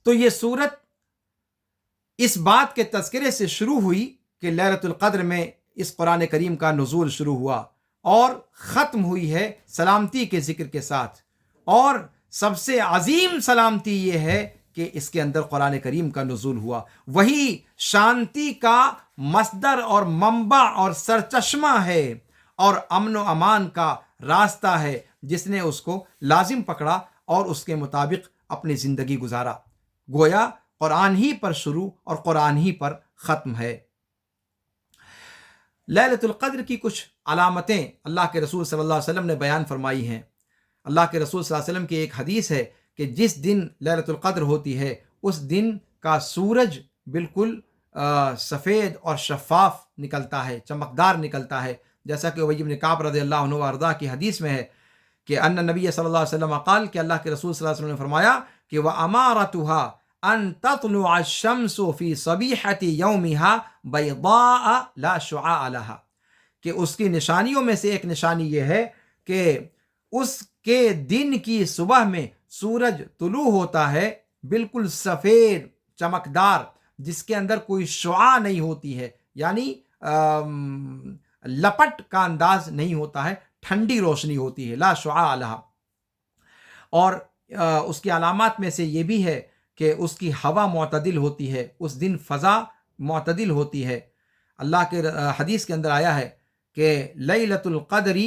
تو یہ سورت اس بات کے تذکرے سے شروع ہوئی کہ لیلۃ القدر میں اس قرآن کریم کا نزول شروع ہوا، اور ختم ہوئی ہے سلامتی کے ذکر کے ساتھ، اور سب سے عظیم سلامتی یہ ہے کہ اس کے اندر قرآن کریم کا نزول ہوا، وہی شانتی کا مصدر اور منبع اور سرچشمہ ہے اور امن و امان کا راستہ ہے، جس نے اس کو لازم پکڑا اور اس کے مطابق اپنی زندگی گزارا، گویا قرآن ہی پر شروع اور قرآن ہی پر ختم ہے۔ لیلۃ القدر کی کچھ علامتیں اللہ کے رسول صلی اللہ علیہ وسلم نے بیان فرمائی ہیں۔ اللہ کے رسول صلی اللہ علیہ وسلم کی ایک حدیث ہے کہ جس دن لیلۃ القدر ہوتی ہے اس دن کا سورج بالکل سفید اور شفاف نکلتا ہے، چمکدار نکلتا ہے، جیسا کہ ابی بن کعب رضی اللہ عنہ وارضاہ کی حدیث میں ہے کہ ان نبی صلی اللہ علیہ وسلم قال کہ اللہ کے رسول صلی اللہ علیہ وسلم نے فرمایا کہ وَأَمَارَتُهَا ان تطلع الشمس فی صبیحۃ یومها بیضاء لا شعاع لها، کہ اس کی نشانیوں میں سے ایک نشانی یہ ہے کہ اس کے دن کی صبح میں سورج طلوع ہوتا ہے بالکل سفید چمکدار، جس کے اندر کوئی شعاع نہیں ہوتی ہے، یعنی لپٹ کا انداز نہیں ہوتا ہے، ٹھنڈی روشنی ہوتی ہے، لا شعاع لها۔ اور اس کی علامات میں سے یہ بھی ہے کہ اس کی ہوا معتدل ہوتی ہے، اس دن فضا معتدل ہوتی ہے۔ اللہ کے حدیث کے اندر آیا ہے کہ لیلۃ القدر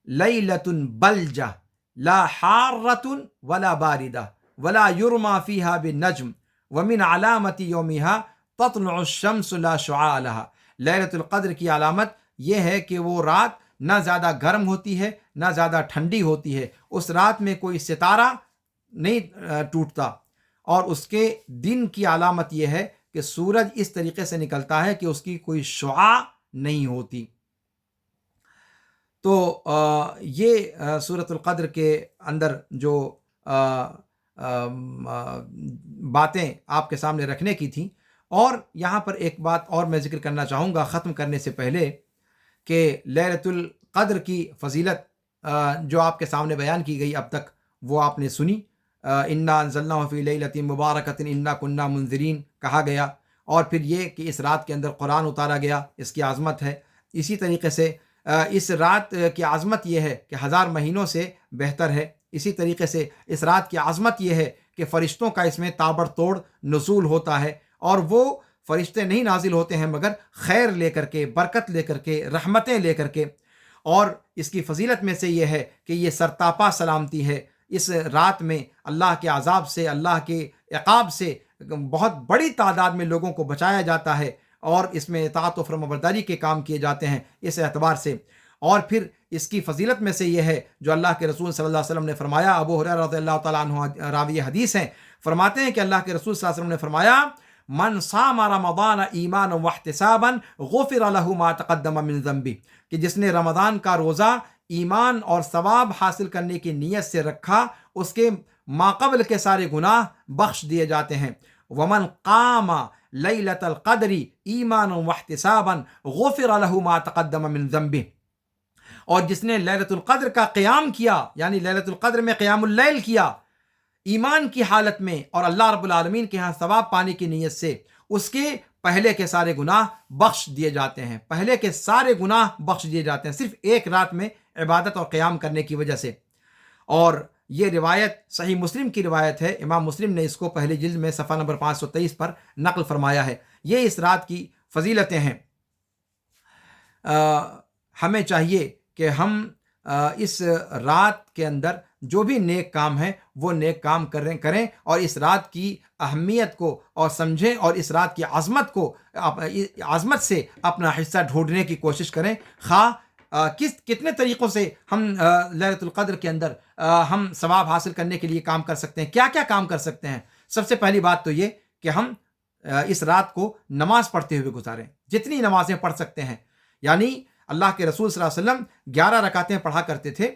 لیلۃ بلجہ لا حارۃ ولا باردہ ولا یرمى فیہا بالنجم ومن علامت یومها تطلع الشمس لا شعاع لها۔ لیلۃ القدر کی علامت یہ ہے کہ وہ رات نہ زیادہ گرم ہوتی ہے نہ زیادہ ٹھنڈی ہوتی ہے، اس رات میں کوئی ستارہ نہیں ٹوٹتا، اور اس کے دن کی علامت یہ ہے کہ سورج اس طریقے سے نکلتا ہے کہ اس کی کوئی شعاع نہیں ہوتی۔ تو یہ سورۃ القدر کے اندر جو باتیں آپ کے سامنے رکھنے کی تھیں، اور یہاں پر ایک بات اور میں ذکر کرنا چاہوں گا ختم کرنے سے پہلے کہ لیلۃ القدر کی فضیلت جو آپ کے سامنے بیان کی گئی اب تک وہ آپ نے سنی، انا انزلناہ فی لیلۃ مبارکۃ انا کنا منذرین کہا گیا، اور پھر یہ کہ اس رات کے اندر قرآن اتارا گیا، اس کی عظمت ہے۔ اسی طریقے سے اس رات کی عظمت یہ ہے کہ 1000 مہینوں سے بہتر ہے۔ اسی طریقے سے اس رات کی عظمت یہ ہے کہ فرشتوں کا اس میں تابڑ توڑ نزول ہوتا ہے، اور وہ فرشتے نہیں نازل ہوتے ہیں مگر خیر لے کر کے، برکت لے کر کے، رحمتیں لے کر کے۔ اور اس کی فضیلت میں سے یہ ہے کہ یہ سرتاپا سلامتی ہے، اس رات میں اللہ کے عذاب سے، اللہ کے عقاب سے بہت بڑی تعداد میں لوگوں کو بچایا جاتا ہے، اور اس میں اطاعت و فرمانبرداری کے کام کیے جاتے ہیں اس اعتبار سے۔ اور پھر اس کی فضیلت میں سے یہ ہے جو اللہ کے رسول صلی اللہ علیہ وسلم نے فرمایا، ابو ہریرہ رضی اللہ تعالیٰ عنہ راوی حدیث ہیں، فرماتے ہیں کہ اللہ کے رسول صلی اللہ علیہ وسلم نے فرمایا من صام رمضان ایمانا واحتسابا غفر له ما تقدم من ذنبه، کہ جس نے رمضان کا روزہ ایمان اور ثواب حاصل کرنے کی نیت سے رکھا، اس کے ماقبل کے سارے گناہ بخش دیے جاتے ہیں۔ ومن قام لیلۃ القدر ایمانا واحتسابا غفر له ما تقدم من ذنبه، اور جس نے لیلۃ القدر کا قیام کیا، یعنی لیلۃ القدر میں قیام اللیل کیا ایمان کی حالت میں اور اللہ رب العالمین کے ہاں ثواب پانے کی نیت سے، اس کے پہلے کے سارے گناہ بخش دیے جاتے ہیں، پہلے کے سارے گناہ بخش دیے جاتے ہیں صرف ایک رات میں عبادت اور قیام کرنے کی وجہ سے۔ اور یہ روایت صحیح مسلم کی روایت ہے، امام مسلم نے اس کو پہلی جلد میں صفحہ نمبر 523 پر نقل فرمایا ہے۔ یہ اس رات کی فضیلتیں ہیں۔ ہمیں چاہیے کہ ہم اس رات کے اندر جو بھی نیک کام ہیں وہ نیک کام کریں اور اس رات کی اہمیت کو اور سمجھیں، اور اس رات کی عظمت سے اپنا حصہ ڈھونڈنے کی کوشش کریں۔ خواہ کتنے طریقوں سے ہم لیلۃ القدر کے اندر ہم ثواب حاصل کرنے کے لیے کام کر سکتے ہیں، کیا کیا کام کر سکتے ہیں۔ سب سے پہلی بات تو یہ کہ ہم اس رات کو نماز پڑھتے ہوئے گزاریں، جتنی نمازیں پڑھ سکتے ہیں۔ یعنی اللہ کے رسول صلی اللہ علیہ وسلم 11 رکعتیں پڑھا کرتے تھے،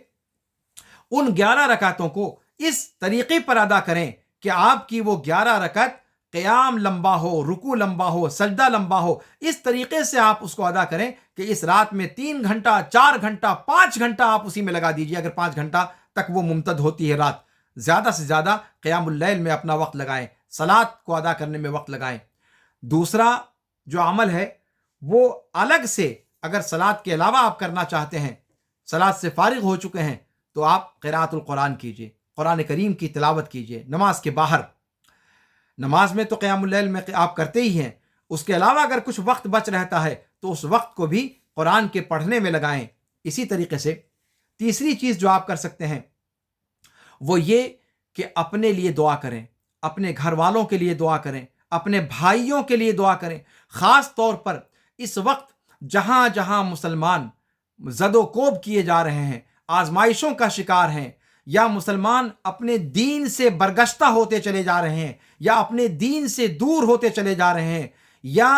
ان 11 رکعتوں کو اس طریقے پر ادا کریں کہ آپ کی وہ 11 رکعت قیام لمبا ہو، رکوع لمبا ہو، سجدہ لمبا ہو، اس طریقے سے آپ اس کو ادا کریں کہ اس رات میں 3 گھنٹہ، 4 گھنٹہ، 5 گھنٹہ آپ اسی میں لگا دیجئے۔ اگر 5 گھنٹہ تک وہ ممتد ہوتی ہے رات، زیادہ سے زیادہ قیام اللیل میں اپنا وقت لگائیں، صلاۃ کو ادا کرنے میں وقت لگائیں۔ دوسرا جو عمل ہے وہ الگ سے، اگر صلاۃ کے علاوہ آپ کرنا چاہتے ہیں، صلاۃ سے فارغ ہو چکے ہیں، تو آپ قراءۃ القرآن کیجئے، قرآن کریم کی تلاوت کیجئے نماز کے باہر۔ نماز میں تو قیام اللیل میں آپ کرتے ہی ہیں، اس کے علاوہ اگر کچھ وقت بچ رہتا ہے تو اس وقت کو بھی قرآن کے پڑھنے میں لگائیں۔ اسی طریقے سے تیسری چیز جو آپ کر سکتے ہیں وہ یہ کہ اپنے لیے دعا کریں، اپنے گھر والوں کے لیے دعا کریں، اپنے بھائیوں کے لیے دعا کریں۔ خاص طور پر اس وقت جہاں جہاں مسلمان زد و کوب کیے جا رہے ہیں، آزمائشوں کا شکار ہیں، یا مسلمان اپنے دین سے برگشتہ ہوتے چلے جا رہے ہیں، یا اپنے دین سے دور ہوتے چلے جا رہے ہیں، یا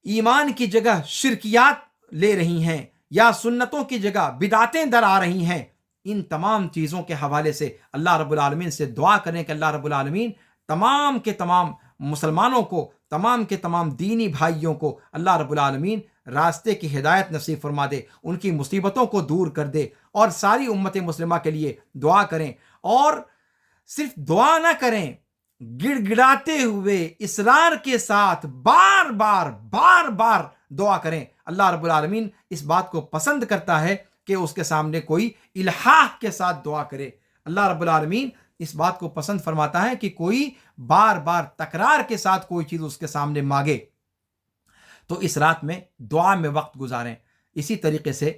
ایمان کی جگہ شرکیات لے رہی ہیں، یا سنتوں کی جگہ بدعتیں در آ رہی ہیں، ان تمام چیزوں کے حوالے سے اللہ رب العالمین سے دعا کریں کہ اللہ رب العالمین تمام کے تمام مسلمانوں کو، تمام کے تمام دینی بھائیوں کو اللہ رب العالمین راستے کی ہدایت نصیب فرما دے، ان کی مصیبتوں کو دور کر دے، اور ساری امت مسلمہ کے لیے دعا کریں۔ اور صرف دعا نہ کریں، گڑ گڑاتے ہوئے اصرار کے ساتھ بار بار دعا کریں۔ اللہ رب العالمین اس بات کو پسند کرتا ہے کہ اس کے سامنے کوئی الحاح کے ساتھ دعا کرے۔ اللہ رب العالمین اس بات کو پسند فرماتا ہے کہ کوئی بار بار تکرار کے ساتھ کوئی چیز اس کے سامنے مانگے۔ تو اس رات میں دعا میں وقت گزاریں۔ اسی طریقے سے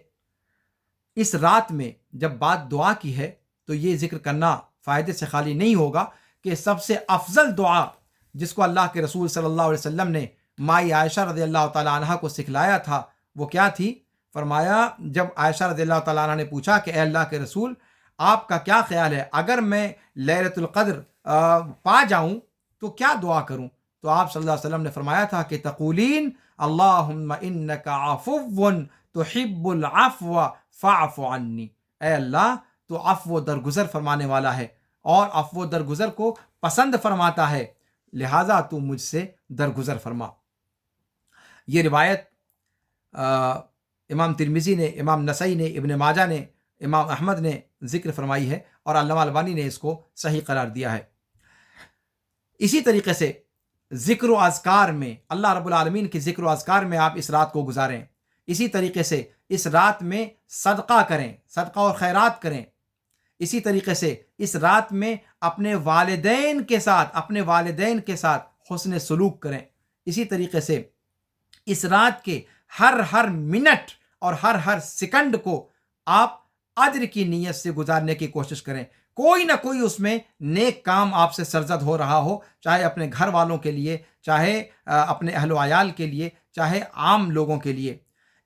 اس رات میں جب بات دعا کی ہے تو یہ ذکر کرنا فائدے سے خالی نہیں ہوگا کہ سب سے افضل دعا جس کو اللہ کے رسول صلی اللہ علیہ وسلم نے مائی عائشہ رضی اللہ تعالیٰ عنہ کو سکھلایا تھا وہ کیا تھی؟ فرمایا، جب عائشہ رضی اللہ تعالیٰ عنہ نے پوچھا کہ اے اللہ کے رسول آپ کا کیا خیال ہے، اگر میں لیلۃ القدر پا جاؤں تو کیا دعا کروں؟ تو آپ صلی اللہ علیہ وسلم نے فرمایا تھا کہ تقولین اللہم انک عفو تحب العفو فاعف عنی، اے اللہ تو عفو درگزر فرمانے والا ہے اور عفو درگزر کو پسند فرماتا ہے، لہٰذا تو مجھ سے درگزر فرما۔ یہ روایت امام ترمذی نے، امام نسائی نے، ابن ماجہ نے، امام احمد نے ذکر فرمائی ہے، اور علامہ البانی نے اس کو صحیح قرار دیا ہے۔ اسی طریقے سے ذکر و اذکار میں، اللہ رب العالمین کی ذکر و اذکار میں آپ اس رات کو گزاریں۔ اسی طریقے سے اس رات میں صدقہ کریں، صدقہ اور خیرات کریں۔ اسی طریقے سے اس رات میں اپنے والدین کے ساتھ حسن سلوک کریں۔ اسی طریقے سے اس رات کے ہر منٹ اور ہر سیکنڈ کو آپ اجر کی نیت سے گزارنے کی کوشش کریں۔ کوئی نہ کوئی اس میں نیک کام آپ سے سرزد ہو رہا ہو، چاہے اپنے گھر والوں کے لیے، چاہے اپنے اہل و عیال کے لیے، چاہے عام لوگوں کے لیے۔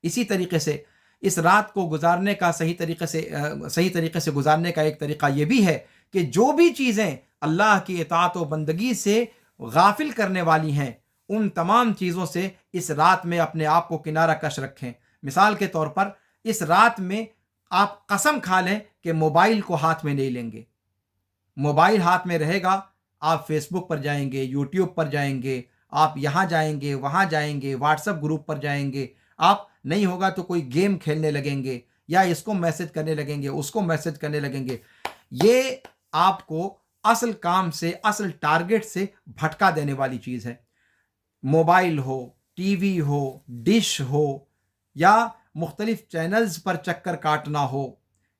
اسی طریقے سے اس رات کو گزارنے کا صحیح طریقے سے گزارنے کا ایک طریقہ یہ بھی ہے کہ جو بھی چیزیں اللہ کی اطاعت و بندگی سے غافل کرنے والی ہیں ان تمام چیزوں سے اس رات میں اپنے آپ کو کنارہ کش رکھیں۔ مثال کے طور پر اس رات میں آپ قسم کھا لیں کہ موبائل کو ہاتھ میں نہیں لیں گے۔ موبائل ہاتھ میں رہے گا، آپ فیس بک پر جائیں گے، یوٹیوب پر جائیں گے، آپ یہاں جائیں گے، وہاں جائیں گے، واٹس ایپ گروپ پر جائیں گے، آپ نہیں ہوگا تو کوئی گیم کھیلنے لگیں گے، یا اس کو میسج کرنے لگیں گے، اس کو میسج کرنے لگیں گے۔ یہ آپ کو اصل کام سے، اصل ٹارگٹ سے بھٹکا دینے والی چیز ہے۔ موبائل ہو، ٹی وی ہو، ڈش ہو، یا مختلف چینلز پر چکر کاٹنا ہو،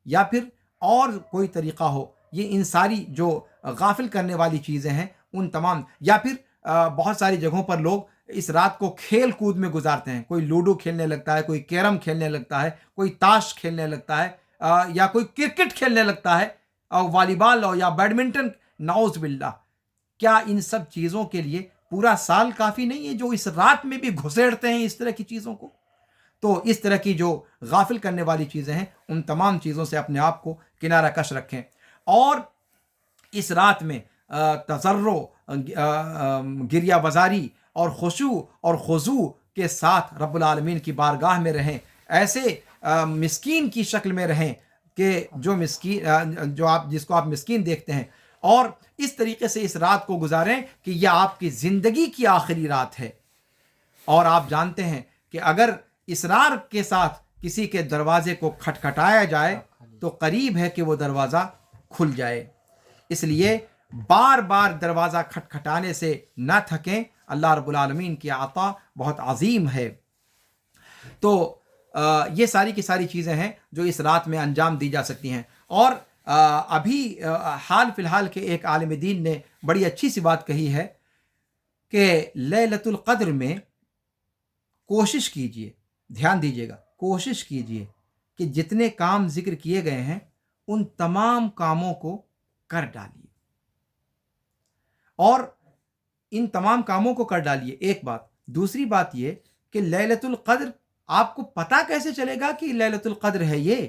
یا پھر اور کوئی طریقہ ہو، یہ ان ساری جو غافل کرنے والی چیزیں ہیں ان تمام، یا پھر بہت ساری جگہوں پر لوگ اس رات کو کھیل کود میں گزارتے ہیں۔ کوئی لوڈو کھیلنے لگتا ہے، کوئی کیرم کھیلنے لگتا ہے، کوئی تاش کھیلنے لگتا ہے، یا کوئی کرکٹ کھیلنے لگتا ہے، اور والی بال ہو یا بیڈمنٹن، نعوذ باللہ۔ کیا ان سب چیزوں کے لیے پورا سال کافی نہیں ہے جو اس رات میں بھی گھسیڑتے ہیں اس طرح کی چیزوں کو؟ تو اس طرح کی جو غافل کرنے والی چیزیں ہیں ان تمام چیزوں سے اپنے آپ کو کنارہ کش رکھیں، اور اس رات میں تضرع، گریہ وزاری اور خشوع اور خضوع کے ساتھ رب العالمین کی بارگاہ میں رہیں، ایسے مسکین کی شکل میں رہیں کہ جو مسکین، جو آپ جس کو آپ مسکین دیکھتے ہیں، اور اس طریقے سے اس رات کو گزاریں کہ یہ آپ کی زندگی کی آخری رات ہے۔ اور آپ جانتے ہیں کہ اگر اصرار کے ساتھ کسی کے دروازے کو کھٹکھٹایا جائے تو قریب ہے کہ وہ دروازہ کھل جائے۔ اس لیے بار بار دروازہ کھٹکھٹانے سے نہ تھکیں، اللہ رب العالمین کی عطا بہت عظیم ہے۔ تو یہ ساری کی ساری چیزیں ہیں جو اس رات میں انجام دی جا سکتی ہیں۔ اور ابھی حال فی الحال کے ایک عالم دین نے بڑی اچھی سی بات کہی ہے کہ لیلۃ القدر میں کوشش کیجئے، دھیان دیجئے گا، کوشش کیجئے کہ جتنے کام ذکر کیے گئے ہیں ان تمام کاموں کو کر ڈالیے، اور ان تمام کاموں کو کر ڈالیے، ایک بات۔ دوسری بات یہ کہ لیلۃ القدر آپ کو پتہ کیسے چلے گا کہ لیلۃ القدر ہے یہ؟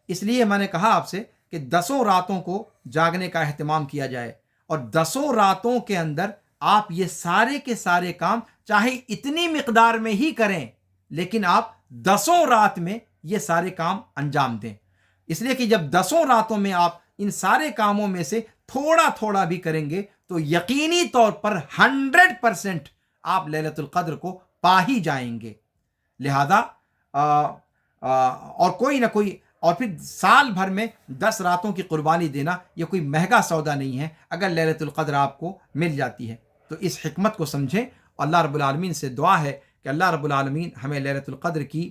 اس لیے میں نے کہا آپ سے کہ 10 راتوں کو جاگنے کا اہتمام کیا جائے، اور 10 راتوں کے اندر آپ یہ سارے کے سارے کام چاہے اتنی مقدار میں ہی کریں، لیکن آپ 10 رات میں یہ سارے کام انجام دیں۔ اس لیے کہ جب 10 راتوں میں آپ ان سارے کاموں میں سے تھوڑا تھوڑا بھی کریں گے تو یقینی طور پر 100% آپ لیلۃ القدر کو پا ہی جائیں گے۔ لہذا اور کوئی نہ کوئی، اور پھر سال بھر میں 10 راتوں کی قربانی دینا یہ کوئی مہنگا سودا نہیں ہے اگر لیلۃ القدر آپ کو مل جاتی ہے تو۔ اس حکمت کو سمجھیں، اور اللہ رب العالمین سے دعا ہے کہ اللہ رب العالمین ہمیں لیلۃ القدر کی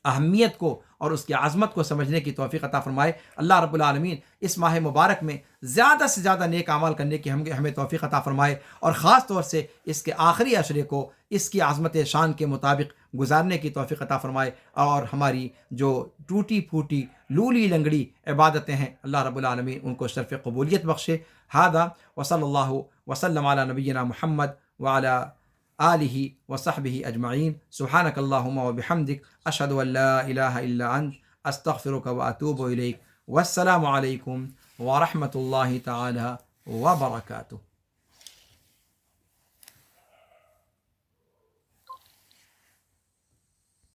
اہمیت کو اور اس کی عظمت کو سمجھنے کی توفیق عطا فرمائے۔ اللہ رب العالمین اس ماہ مبارک میں زیادہ سے زیادہ نیک اعمال کرنے کی ہمیں توفیق عطا فرمائے، اور خاص طور سے اس کے آخری عشرے کو اس کی عظمت شان کے مطابق گزارنے کی توفیق عطا فرمائے، اور ہماری جو ٹوٹی پھوٹی لولی لنگڑی عبادتیں ہیں اللہ رب العالمین ان کو شرف قبولیت بخشے۔ ھذا وصلی اللہ وسلم علی نبینا محمد وعلی آلہ وصحبہ اجمعین۔ سبحانک اللہم وبحمدک، اشہد ان لا الہ الا انت، استغفرک واتوب الیک۔ والسلام علیکم ورحمۃ اللہ تعالی وبرکاتہ۔